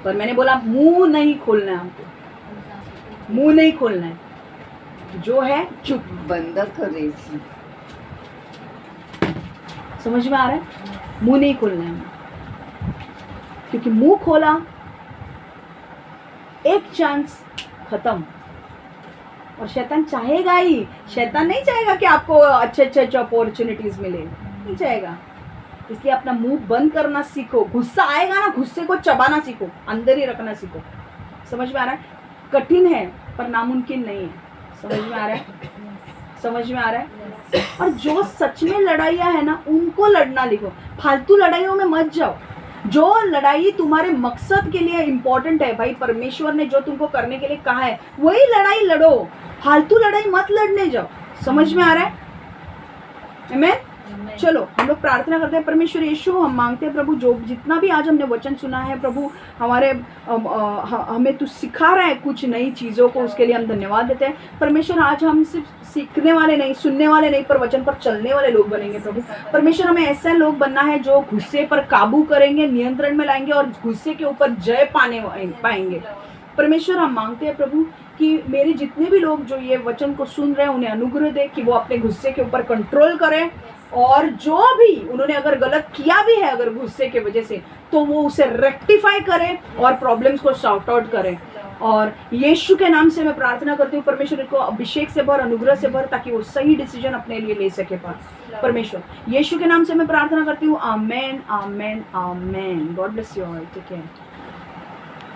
पर मैंने बोला मुंह नहीं खोलना है हमको, मुंह नहीं खोलना है, जो है चुप बंद करे। समझ में आ रहा है? मुंह नहीं खोलना है, क्योंकि मुंह खोला एक चांस खत्म। और शैतान चाहेगा ही, शैतान नहीं चाहेगा कि आपको अच्छे अपॉर्चुनिटीज मिले, नहीं चाहेगा। इसलिए अपना मुंह बंद करना सीखो। गुस्सा आएगा ना, गुस्से को चबाना सीखो, अंदर ही रखना सीखो। समझ में आ रहा है? कठिन है पर नामुमकिन नहीं है। समझ में आ रहा है? समझ में आ रहा है? और जो सच में लड़ाइयाँ है ना, उनको लड़ना लिखो। फालतू लड़ाइयों में मत जाओ। जो लड़ाई तुम्हारे मकसद के लिए इम्पोर्टेंट है, भाई परमेश्वर ने जो तुमको करने के लिए कहा है, वही लड़ाई लड़ो। फालतू लड़ाई मत लड़ने जाओ। समझ में आ रहा है? आमीन? चलो हम लोग प्रार्थना करते हैं। परमेश्वर यीशु, हम मांगते हैं प्रभु, जो जितना भी आज हमने वचन सुना है प्रभु, हमारे हमें तू सिखा रहा है कुछ नई चीज़ों को, उसके लिए हम धन्यवाद देते हैं। परमेश्वर आज हम सिर्फ सीखने वाले नहीं, सुनने वाले नहीं, पर वचन पर चलने वाले लोग बनेंगे प्रभु। परमेश्वर हमें ऐसे लोग बनना है जो गुस्से पर काबू करेंगे, नियंत्रण में लाएंगे और गुस्से के ऊपर जय पाएंगे। परमेश्वर हम मांगते हैं प्रभु कि मेरे जितने भी लोग जो ये वचन को सुन रहे हैं उन्हें अनुग्रह दे कि वो अपने गुस्से के ऊपर कंट्रोल करें, और जो भी उन्होंने अगर गलत किया भी है अगर गुस्से के वजह से, तो वो उसे रेक्टिफाई करें और प्रॉब्लम्स को सॉर्ट आउट करें। और यीशु के नाम से मैं प्रार्थना करती हूँ परमेश्वर को अभिषेक से भर, अनुग्रह से भर, ताकि वो सही डिसीजन अपने लिए ले सके परमेश्वर। यीशु के नाम से मैं प्रार्थना करती हूँ। Amen, amen, amen. God bless you all. Take care.